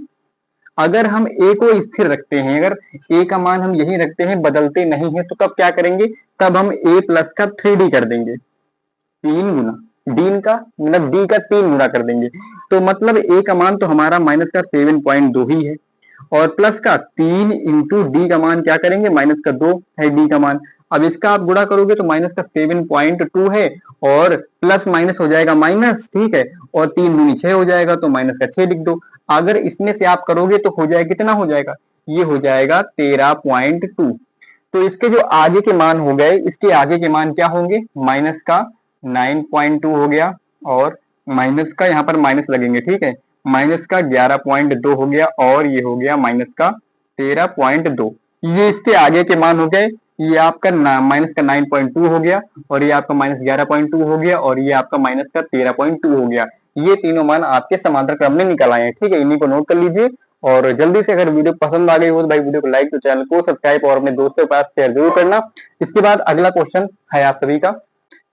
अगर हम ए को स्थिर रखते हैं, अगर ए का मान हम यही रखते हैं, बदलते नहीं है, तो तब क्या करेंगे, तब हम ए प्लस का 3D कर देंगे, 3 गुना डी का, मतलब डी का 3 गुना कर देंगे। तो मतलब ए का मान तो हमारा माइनस का 7.2 ही है, और प्लस का 3 इंटू डी का मान क्या करेंगे, माइनस का 2 है डी का मान। अब इसका आप गुणा करोगे तो माइनस का 7.2 है, और प्लस माइनस हो जाएगा माइनस। ठीक है, और 3 दूनी 6 हो जाएगा, तो माइनस का 6 लिख दो। अगर इसमें से आप करोगे तो हो जाएगा, कितना हो जाएगा, ये हो जाएगा 13.2। तो इसके जो आगे के मान हो गए, इसके आगे के मान क्या होंगे, माइनस का 9.2 हो गया, और माइनस का यहाँ पर माइनस लगेंगे, ठीक है, माइनस का 11.2 हो गया, और ये हो गया माइनस का 13.2। ये इसके आगे के मान हो गए। ये आपका माइनस का 9.2 हो गया, और ये आपका माइनस 11.2 हो गया, और ये आपका माइनस का 13.2 हो गया। ये तीनों मान आपके समांतर क्रम में निकल आए हैं, ठीक है, इन्हीं को नोट कर लीजिए। और जल्दी से अगर वीडियो पसंद आ गई हो तो भाई वीडियो को लाइक, तो चैनल को सब्सक्राइब और अपने दोस्तों के पास शेयर जरूर करना। इसके बाद अगला क्वेश्चन है आप सभी का।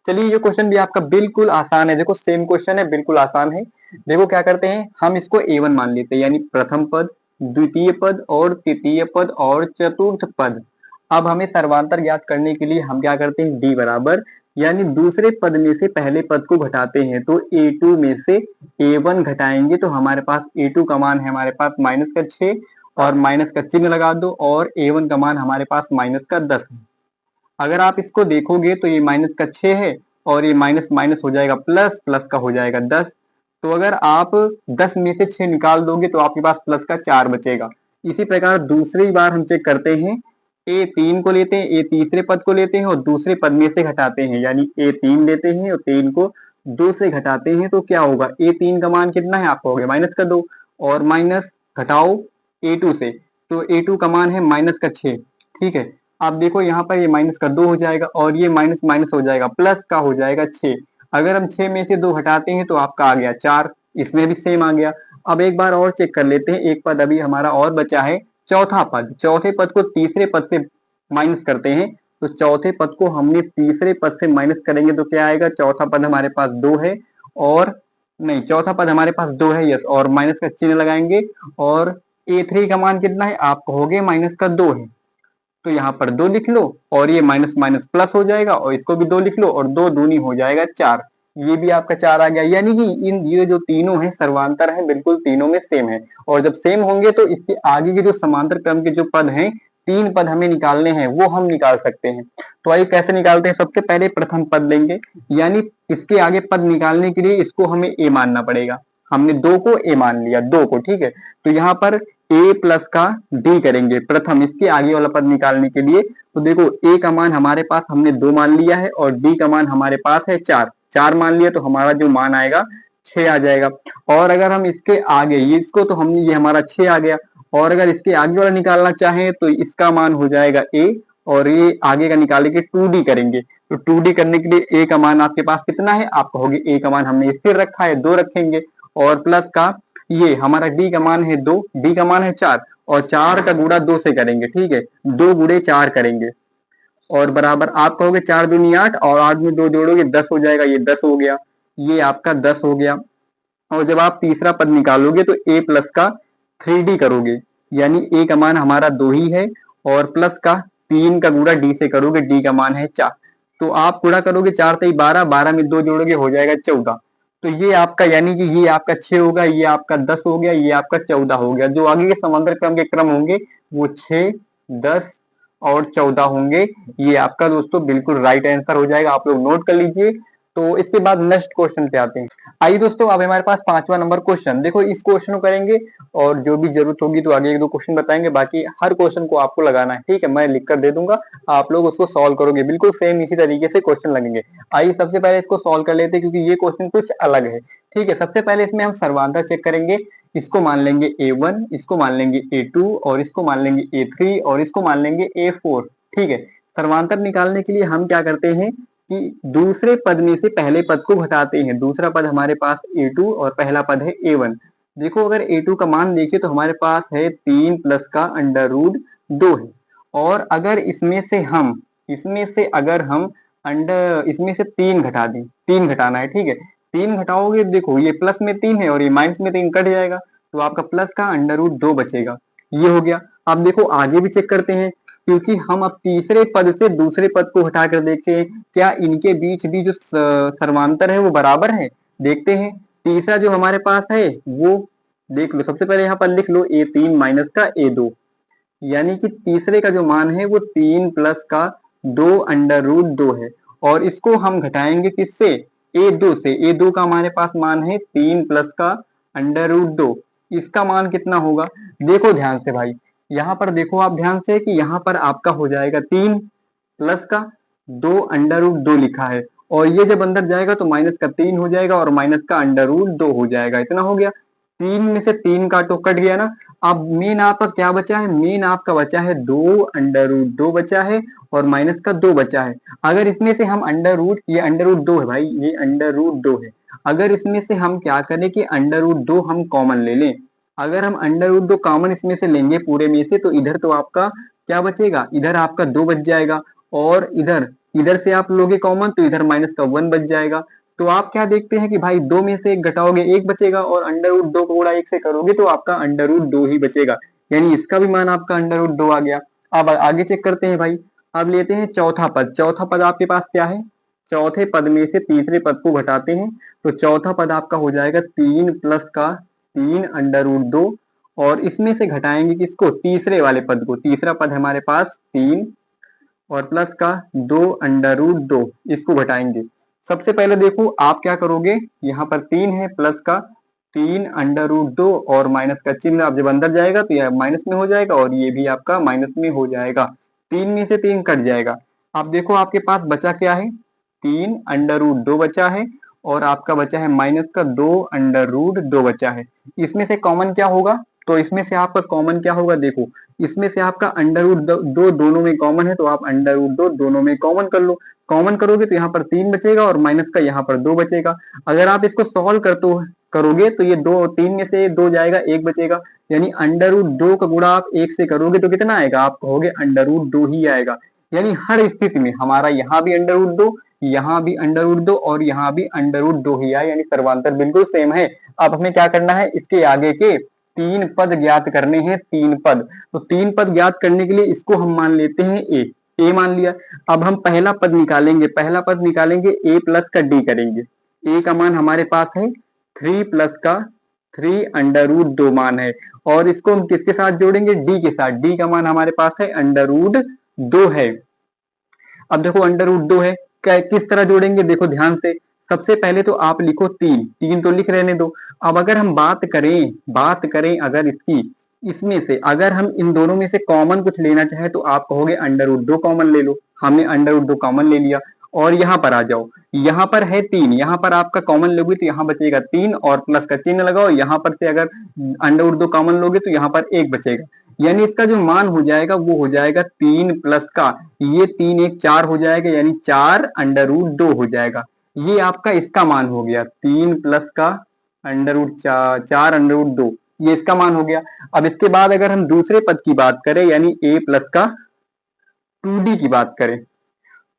चलिए ये क्वेश्चन भी आपका बिल्कुल आसान है, देखो सेम क्वेश्चन है, बिल्कुल आसान है। देखो क्या करते हैं, हम इसको A1 मान लेते हैं, यानी प्रथम पद, द्वितीय पद और तृतीय पद और चतुर्थ पद। अब हमें सर्वांतर ज्ञात करने के लिए हम क्या करते हैं, D बराबर, यानी दूसरे पद में से पहले पद को घटाते हैं, तो A2 में से A1 घटाएंगे तो हमारे पास A2 का मान है हमारे पास माइनस का 6, और माइनस का चिन्ह लगा दो, और A1 का मान हमारे पास माइनस का 10 है। अगर आप इसको देखोगे तो ये माइनस का 6 है, और ये माइनस माइनस हो जाएगा प्लस, प्लस का हो जाएगा 10। तो अगर आप 10 में से 6 निकाल दोगे तो आपके पास प्लस का 4 बचेगा। इसी प्रकार दूसरी बार हम चेक करते हैं, A3 को लेते हैं, A तीसरे पद को लेते हैं और दूसरे पद में से घटाते हैं, यानी A3 लेते हैं और 3 को 2 से घटाते हैं, तो क्या होगा, A3 का मान कितना है आपका, हो गया माइनस का 2, और माइनस घटाओ A2 से, तो A2 का मान है माइनस का 6, ठीक है। आप देखो यहाँ पर ये माइनस का 2 हो जाएगा, और ये माइनस माइनस हो जाएगा, प्लस का हो जाएगा 6। अगर हम 6 में से 2 हटाते हैं तो आपका आ गया 4, इसमें भी सेम आ गया। अब एक बार और चेक कर लेते हैं, एक पद अभी हमारा और बचा है, चौथा पद। चौथे पद को तीसरे पद से माइनस करते हैं, तो चौथे पद को हमने तीसरे पद से माइनस करेंगे तो क्या आएगा, चौथा पद हमारे पास 2 है, और नहीं, चौथा पद हमारे पास 2 है, यस, और माइनस का चिन्ह लगाएंगे, और A3 का मान कितना है, आप कहोगे माइनस का 2 है, तो यहाँ पर 2 लिख लो, और ये माइनस माइनस प्लस हो जाएगा, और इसको भी 2 लिख लो, और 2 दूनी हो जाएगा 4। ये भी आपका 4 आ गया, यानी कि इन ये जो तीनों हैं सर्वांतर हैं, बिल्कुल तीनों में सेम है। और जब सेम होंगे तो इसके आगे के जो समांतर क्रम के जो पद हैं, 3 पद हमें निकालने हैं, वो हम निकाल सकते हैं। तो आइए कैसे निकालते हैं, सबसे पहले प्रथम पद लेंगे, यानी इसके आगे पद निकालने के लिए इसको हमें A मानना पड़ेगा। हमने 2 को A मान लिया, 2 को, ठीक है। तो यहाँ पर A प्लस का D करेंगे प्रथम, इसके आगे वाला पद निकालने के लिए। तो देखो A का मान हमारे पास हमने 2 मान लिया है, और D का मान हमारे पास है 4, 4 मान लिया, तो हमारा जो मान आएगा 6 आ जाएगा। और अगर हम इसके आगे ये इसको, तो हमने ये हमारा 6 आ गया, और अगर इसके आगे वाला निकालना चाहें तो इसका मान हो जाएगा A, और ये आगे का निकालेंगे 2D करेंगे। तो 2D करने के लिए A का मान आपके पास कितना है, आप कहोगे A का मान हमने स्थिर रखा है, 2 रखेंगे, और प्लस का ये हमारा D का मान है 2, D का मान है 4, और 4 का गुणा 2 से करेंगे, ठीक है, 2 गुणे 4 करेंगे, और बराबर आप कहोगे 4 दूनी 8, और 8 में 2 जोड़ोगे 10 हो जाएगा, ये 10 हो गया, ये आपका 10 हो गया। और जब आप तीसरा पद निकालोगे तो A प्लस का 3D करोगे, यानी A का मान हमारा 2 ही है, और प्लस का 3 का गुणा D से करोगे, D का मान है 4। तो आप गुणा करोगे 4 तेई 12, 12 में 2 जोड़ोगे हो जाएगा 14। तो ये आपका, यानी कि ये आपका 6 होगा, ये आपका 10 हो गया, ये आपका 14 हो गया। जो आगे के समांतर क्रम के क्रम होंगे वो 6, 10 और 14 होंगे। ये आपका दोस्तों बिल्कुल राइट आंसर हो जाएगा, आप लोग नोट कर लीजिए। तो इसके बाद नेक्स्ट क्वेश्चन पे आते हैं। आइए दोस्तों, अब हमारे पास 5वां नंबर क्वेश्चन, देखो इस क्वेश्चन को करेंगे, और जो भी जरूरत होगी तो आगे 1-2 क्वेश्चन बताएंगे, बाकी हर क्वेश्चन को आपको लगाना है, ठीक है, मैं लिख कर दे दूंगा, आप लोग उसको सॉल्व करोगे, बिल्कुल सेम इसी तरीके से क्वेश्चन लगेंगे। आइए सबसे पहले इसको सॉल्व कर लेते हैं, क्योंकि ये क्वेश्चन कुछ अलग है, ठीक है। सबसे पहले इसमें हम सर्वांतर चेक करेंगे, इसको मान लेंगे A1, इसको मान लेंगे A2, और इसको मान लेंगे A3, और इसको मान लेंगे A4, ठीक है। सर्वांतर निकालने के लिए हम क्या करते हैं कि दूसरे पद में से पहले पद को घटाते हैं। दूसरा पद हमारे पास A2 और पहला पद है A1। देखो अगर A2 का मान देखिए तो हमारे पास है 3 प्लस का अंडर रूट 2 है, और अगर इसमें से अगर हम इसमें से 3 घटा दें, 3 घटाना है, ठीक है, 3 घटाओगे, देखो ये प्लस में 3 है और ये माइनस में 3 कट जाएगा, तो आपका प्लस का अंडर रूट 2 बचेगा, ये हो गया। अब देखो आगे भी चेक करते हैं, क्योंकि हम अब तीसरे पद से दूसरे पद को हटाकर देखते हैं क्या इनके बीच भी जो सर्वांतर है वो बराबर है, देखते हैं। तीसरा जो हमारे पास है वो देख लो, सबसे पहले यहाँ पर लिख लो A3 माइनस का A2, यानी कि तीसरे का जो मान है वो 3 प्लस का 2 अंडर रूट 2 है, और इसको हम घटाएंगे किससे, A2 से। A2 का हमारे पास मान है 3 प्लस का अंडर रूट 2, इसका मान कितना होगा, देखो ध्यान से भाई, यहाँ पर देखो आप ध्यान से कि यहाँ पर आपका हो जाएगा 3 प्लस का 2 √2 लिखा है, और ये जब अंदर जाएगा तो माइनस का 3 हो जाएगा और माइनस का √2 हो जाएगा। इतना हो गया, 3 में से 3 काटो, कट गया ना। अब मेन आपका क्या बचा है, मेन आपका बचा है 2 √2 बचा है और माइनस का 2 बचा है। अगर इसमें से हम ये √2 है भाई, ये √2 है। अगर इसमें से हम क्या करें कि √2 हम कॉमन ले लें, अगर हम √2 कॉमन इसमें से लेंगे पूरे में से, तो इधर तो आपका क्या बचेगा, इधर आपका 2 बच जाएगा, और इधर इधर से आप लोगे कॉमन तो इधर माइनस का 1 बच जाएगा। तो आप क्या देखते हैं कि भाई 2 में से 1 घटाओगे 1 बचेगा, और √2 को गुणा 1 से करोगे तो आपका √2 ही बचेगा, यानी इसका भी मान आपका √2 आ गया। अब आगे चेक करते हैं भाई। अब लेते हैं चौथा पद। चौथा पद आपके पास क्या है, चौथे पद में से तीसरे पद को घटाते हैं, तो चौथा पद आपका हो जाएगा 3 प्लस का 3 √2, और इसमें से घटाएंगे किसको, तीसरे वाले पद को। तीसरा पद हमारे पास 3 और प्लस का 2 √2, इसको घटाएंगे। सबसे पहले देखो आप क्या करोगे, यहाँ पर 3 है, प्लस का 3 √2 और माइनस का चिन्ह अब जब अंदर जाएगा तो यह माइनस में हो जाएगा, और ये भी आपका माइनस में हो जाएगा। 3 में से 3 कट जाएगा। अब देखो आपके पास बचा क्या है, 3 √2 बचा है, और आपका बचा है माइनस का 2 √2 बचा है। इसमें से कॉमन क्या होगा, तो इसमें से आपका कॉमन क्या होगा, देखो इसमें से आपका √2 दोनों में कॉमन है, तो आप √2 दोनों में कॉमन कर लो। कॉमन करोगे तो यहाँ पर 3 बचेगा और माइनस का यहाँ पर 2 बचेगा। अगर आप इसको सॉल्व करोगे तो ये 3 में से 2 जाएगा, 1 बचेगा, यानी √2 का गुणा आप 1 से करोगे तो कितना आएगा, आप कहोगे √2 ही आएगा। यानी हर स्थिति में हमारा यहाँ भी √2, यहाँ भी √2 और यहाँ भी √2 ही आए, यानी सर्वांतर बिल्कुल सेम है। अब हमें क्या करना है, इसके आगे के 3 पद ज्ञात करने हैं, 3 पद। तो 3 पद ज्ञात करने के लिए इसको हम मान लेते हैं ए मान लिया। अब हम पहला पद निकालेंगे, पहला पद निकालेंगे ए प्लस का डी करेंगे। ए का मान हमारे पास है 3 प्लस का 3 √2 मान है, और इसको हम किसके साथ जोड़ेंगे, डी के साथ। डी का मान हमारे पास है √2 है। अब देखो √2 है, किस तरह जोड़ेंगे, देखो ध्यान से। सबसे पहले तो आप लिखो 3, 3 तो लिख रहने दो। अब अगर हम बात करें अगर इसमें से अगर हम इन दोनों में से कॉमन कुछ लेना चाहे तो आप कहोगे √2 कॉमन ले लो। हमने √2 कॉमन ले लिया, और यहाँ पर आ जाओ, यहाँ पर है 3, यहाँ पर आपका कॉमन लोगे तो यहाँ बचेगा 3 और प्लस का चिन्ह लगाओ। यहाँ पर से अगर √2 कॉमन लोगे तो यहाँ पर 1 बचेगा, यानी इसका जो मान हो जाएगा वो हो जाएगा 3 प्लस का, ये 3 1 4 हो जाएगा, यानी 4 √2 हो जाएगा। ये आपका इसका मान हो गया, 3 प्लस का √4 ये इसका मान हो गया। अब इसके बाद अगर हम दूसरे पद की बात करें, यानी a प्लस का 2d की बात करें,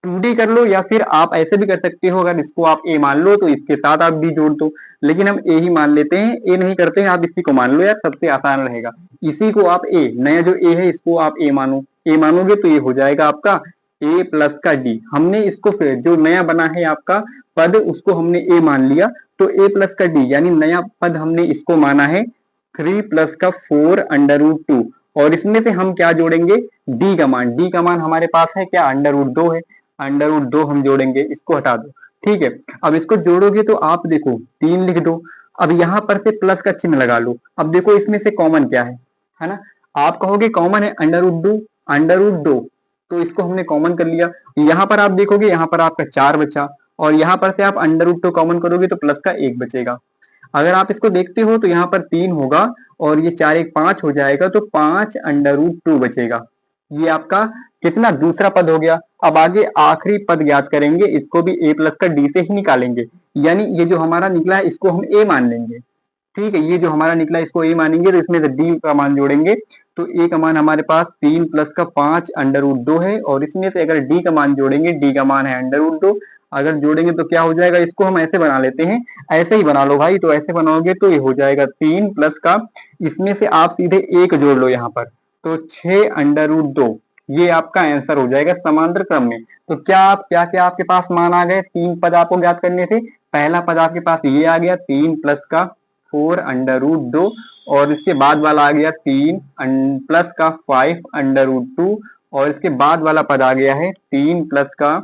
2d कर लो, या फिर आप ऐसे भी कर सकते हो, अगर इसको आप a मान लो तो इसके साथ आप d जोड़ दो, लेकिन हम a ही मान लेते हैं, a नहीं करते हैं। आप इसी को मान लो यार, सबसे आसान रहेगा। इसी को आप a, नया जो a है इसको आप a मानो, a मानोगे तो ये हो जाएगा आपका a प्लस का d। हमने इसको फिर जो नया बना है आपका पद उसको हमने a मान लिया, तो a प्लस का d, यानी नया पद हमने इसको माना है 3 प्लस का 4 √2, और इसमें से हम क्या जोड़ेंगे, d का मान। d का मान हमारे पास है क्या, √2 है, √2 हम जोड़ेंगे, इसको हटा दो। ठीक है, अब इसको जोड़ोगे तो आप देखो 3 लिख दो। अब यहाँ पर से प्लस का चिन्ह लगा लो। अब देखो इसमें से कॉमन क्या है ना, आप कहोगे कॉमन है √2, तो इसको हमने कॉमन कर लिया। यहाँ पर आप देखोगे, यहाँ पर आपका 4 बचा, और यहाँ पर से आप √2 कॉमन करोगे तो प्लस का 1 बचेगा। अगर आप इसको देखते हो तो यहाँ पर 3 होगा, और ये 4 1 5 हो जाएगा, तो 5 √2 बचेगा। ये आपका कितना, दूसरा पद हो गया। अब आगे आखिरी पद ज्ञात करेंगे, इसको भी a प्लस का d से ही निकालेंगे, यानी ये जो हमारा निकला है इसको हम a मान लेंगे। ठीक है, ये जो हमारा निकला इसको a मानेंगे, तो इसमें से d का मान जोड़ेंगे, तो a का मान हमारे पास 3 प्लस का 5 √2 है, और इसमें से अगर d का मान जोड़ेंगे, d का मान है √2, अगर जोड़ेंगे तो क्या हो जाएगा, इसको हम ऐसे बना लेते हैं, ऐसे ही बना लो भाई। तो ऐसे बनाओगे तो ये हो जाएगा 3 प्लस का, इसमें से आप सीधे 1 जोड़ लो यहाँ पर, तो 6 √2, ये आपका आंसर हो जाएगा समांतर क्रम में। तो क्या क्या आपके पास मान आ गए, 3 पद आपको ज्ञात करने थे। पहला पद आपके पास ये आ गया 3 प्लस का 4 √2, और इसके बाद वाला आ गया 3 प्लस का 5 √2, और इसके बाद वाला पद आ गया है 3 प्लस का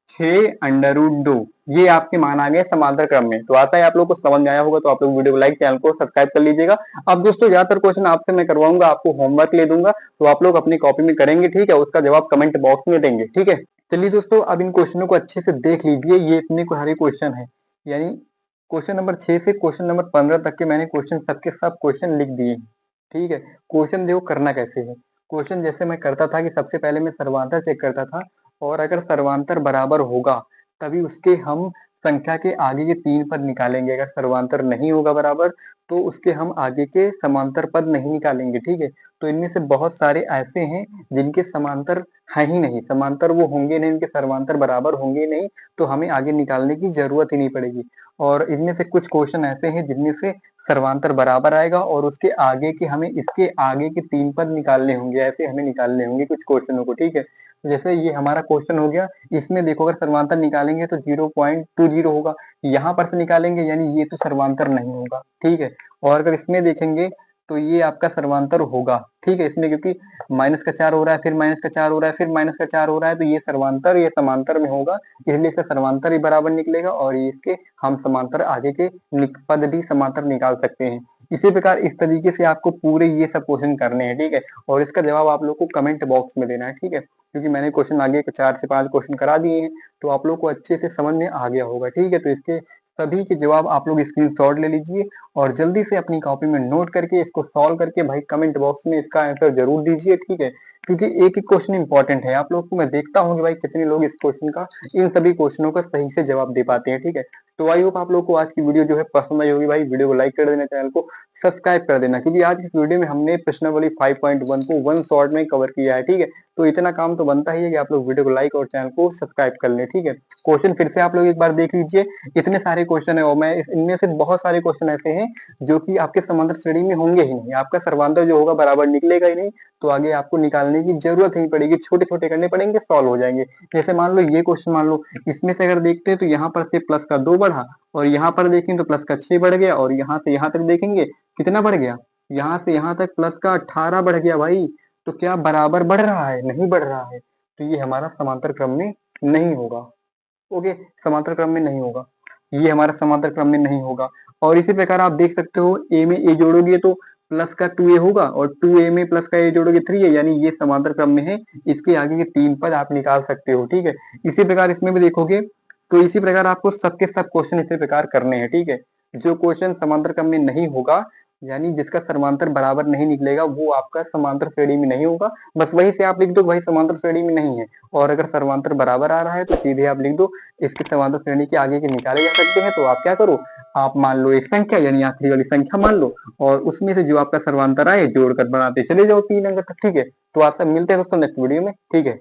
6√2 ये आपके मान आ गए समांतर क्रम में। तो आता है आप लोग को समझ में आया होगा, तो आप लोग वीडियो को लाइक, चैनल को सब्सक्राइब कर लीजिएगा। अब दोस्तों ज्यादातर क्वेश्चन आपसे मैं करवाऊंगा, आपको होमवर्क ले दूंगा, तो आप लोग अपनी कॉपी में करेंगे, ठीक है, उसका जवाब कमेंट बॉक्स में देंगे, ठीक है। चलिए दोस्तों, अब इन क्वेश्चनों को अच्छे से देख लीजिए, ये इतने सारे क्वेश्चन है, यानी क्वेश्चन नंबर 6 से क्वेश्चन नंबर 15 तक के मैंने क्वेश्चन सबके सब क्वेश्चन लिख दिए, ठीक है। क्वेश्चन देखो करना कैसे है। क्वेश्चन जैसे मैं करता था कि सबसे पहले मैं सर्वांतर चेक करता था, और अगर सर्वांतर बराबर होगा तभी उसके हम संख्या के आगे के 3 पद निकालेंगे। अगर सर्वांतर नहीं होगा बराबर तो उसके हम आगे के समांतर पद नहीं निकालेंगे, ठीक है। तो इनमें से बहुत सारे ऐसे हैं जिनके समांतर है ही नहीं, समांतर वो होंगे नहीं, इनके सर्वांतर बराबर होंगे नहीं, तो हमें आगे निकालने की जरूरत ही नहीं पड़ेगी। और इनमें से कुछ क्वेश्चन ऐसे हैं जिनमें से सर्वांतर बराबर आएगा और उसके आगे के हमें इसके आगे के 3 पद निकालने होंगे, ऐसे हमें निकालने होंगे कुछ क्वेश्चनों को, ठीक है। जैसे ये हमारा क्वेश्चन हो गया, इसमें देखो अगर सर्वांतर निकालेंगे तो 0.20 होगा, यहाँ पर से निकालेंगे यानी ये तो सर्वांतर नहीं होगा, ठीक है। और अगर इसमें देखेंगे तो ये आपका सर्वांतर होगा, ठीक है। इसमें क्योंकि -4 हो रहा है, फिर -4 हो रहा है, फिर -4 हो रहा है, तो ये सर्वांतर, ये समांतर में होगा, इसलिए इसका सर्वांतर ही बराबर निकलेगा और ये इसके हम समांतर आगे के पद भी समांतर निकाल सकते हैं। इसी प्रकार इस तरीके से आपको पूरे ये सब क्वेश्चन करने हैं, ठीक है। और इसका जवाब आप लोग को कमेंट बॉक्स में देना है, ठीक है, क्योंकि मैंने क्वेश्चन आगे 4 से 5 क्वेश्चन करा दिए हैं, तो आप लोग को अच्छे से समझ में आ गया होगा, ठीक है। तो इसके सभी के जवाब आप लोग स्क्रीनशॉट ले लीजिए और जल्दी से अपनी कॉपी में नोट करके इसको सॉल्व करके भाई कमेंट बॉक्स में इसका आंसर जरूर दीजिए, ठीक है। क्योंकि एक एक क्वेश्चन इंपॉर्टेंट है, आप लोग को मैं देखता हूँ कि भाई कितने लोग इस क्वेश्चन का, इन सभी क्वेश्चनों का सही से जवाब दे पाते हैं, ठीक है। तो आई होप आप लोग को आज की वीडियो जो है पसंद आई होगी। भाई वीडियो को लाइक कर देना, चैनल को सब्सक्राइब कर देना, क्योंकि आज इस वीडियो में हमने प्रश्नावली 5.1 को 1 शॉट में कवर किया है, ठीक है। तो इतना काम तो बनता ही है कि आप लोग वीडियो को लाइक और चैनल को सब्सक्राइब कर लें, ठीक है। क्वेश्चन फिर से आप लोग एक बार देख लीजिए, इतने सारे क्वेश्चन है और मैं इनमें से बहुत सारे क्वेश्चन ऐसे हैं जो कि आपके समांतर श्रेणी में होंगे ही नहीं, आपका सर्वांतर जो होगा बराबर निकलेगा ही नहीं, तो आगे आपको निकालने की जरूरत नहीं पड़ेगी, छोटे छोटे करने पड़ेंगे, सॉल्व हो जाएंगे। जैसे मान लो ये क्वेश्चन, मान लो इसमें से अगर देखते हैं तो यहाँ पर से प्लस का 2 बढ़ा, और यहाँ पर देखें तो प्लस का 6 बढ़ गया, और यहाँ से यहाँ तक देखेंगे कितना बढ़ गया, यहाँ से यहाँ तक प्लस का 18 बढ़ गया भाई। तो क्या बराबर बढ़ रहा है? नहीं बढ़ रहा है, तो ये हमारा समांतर क्रम में नहीं होगा, ओके, समांतर क्रम में नहीं होगा, ये हमारा समांतर क्रम में नहीं होगा। और इसी प्रकार आप देख सकते हो ए में ए जोड़ोगे तो प्लस का 2a होगा, और 2a में प्लस का a जोड़ोगे 3a, यानी ये समांतर क्रम में है, इसके आगे के 3 पद आप निकाल सकते हो, ठीक है। इसी प्रकार इसमें भी देखोगे तो इसी प्रकार आपको सबके सब क्वेश्चन इसी प्रकार करने हैं, ठीक है। जो क्वेश्चन समांतर क्रम में नहीं होगा, यानी जिसका समांतर बराबर नहीं निकलेगा, वो आपका समांतर श्रेणी में नहीं होगा। बस वही से आप लिख दो भाई समांतर श्रेणी में नहीं है, और अगर सर्वांतर बराबर आ रहा है तो सीधे आप लिख दो इसके समांतर श्रेणी के आगे के निकाले जा सकते हैं। तो आप क्या करो, आप मान लो एक संख्या यानी आखिरी वाली संख्या मान लो, और उसमें से जो आपका सर्वांतर आए जोड़कर बनाते चले जाओ 3 अंक तक, ठीक है। तो आप सब मिलते हैं दोस्तों नेक्स्ट वीडियो में, ठीक है।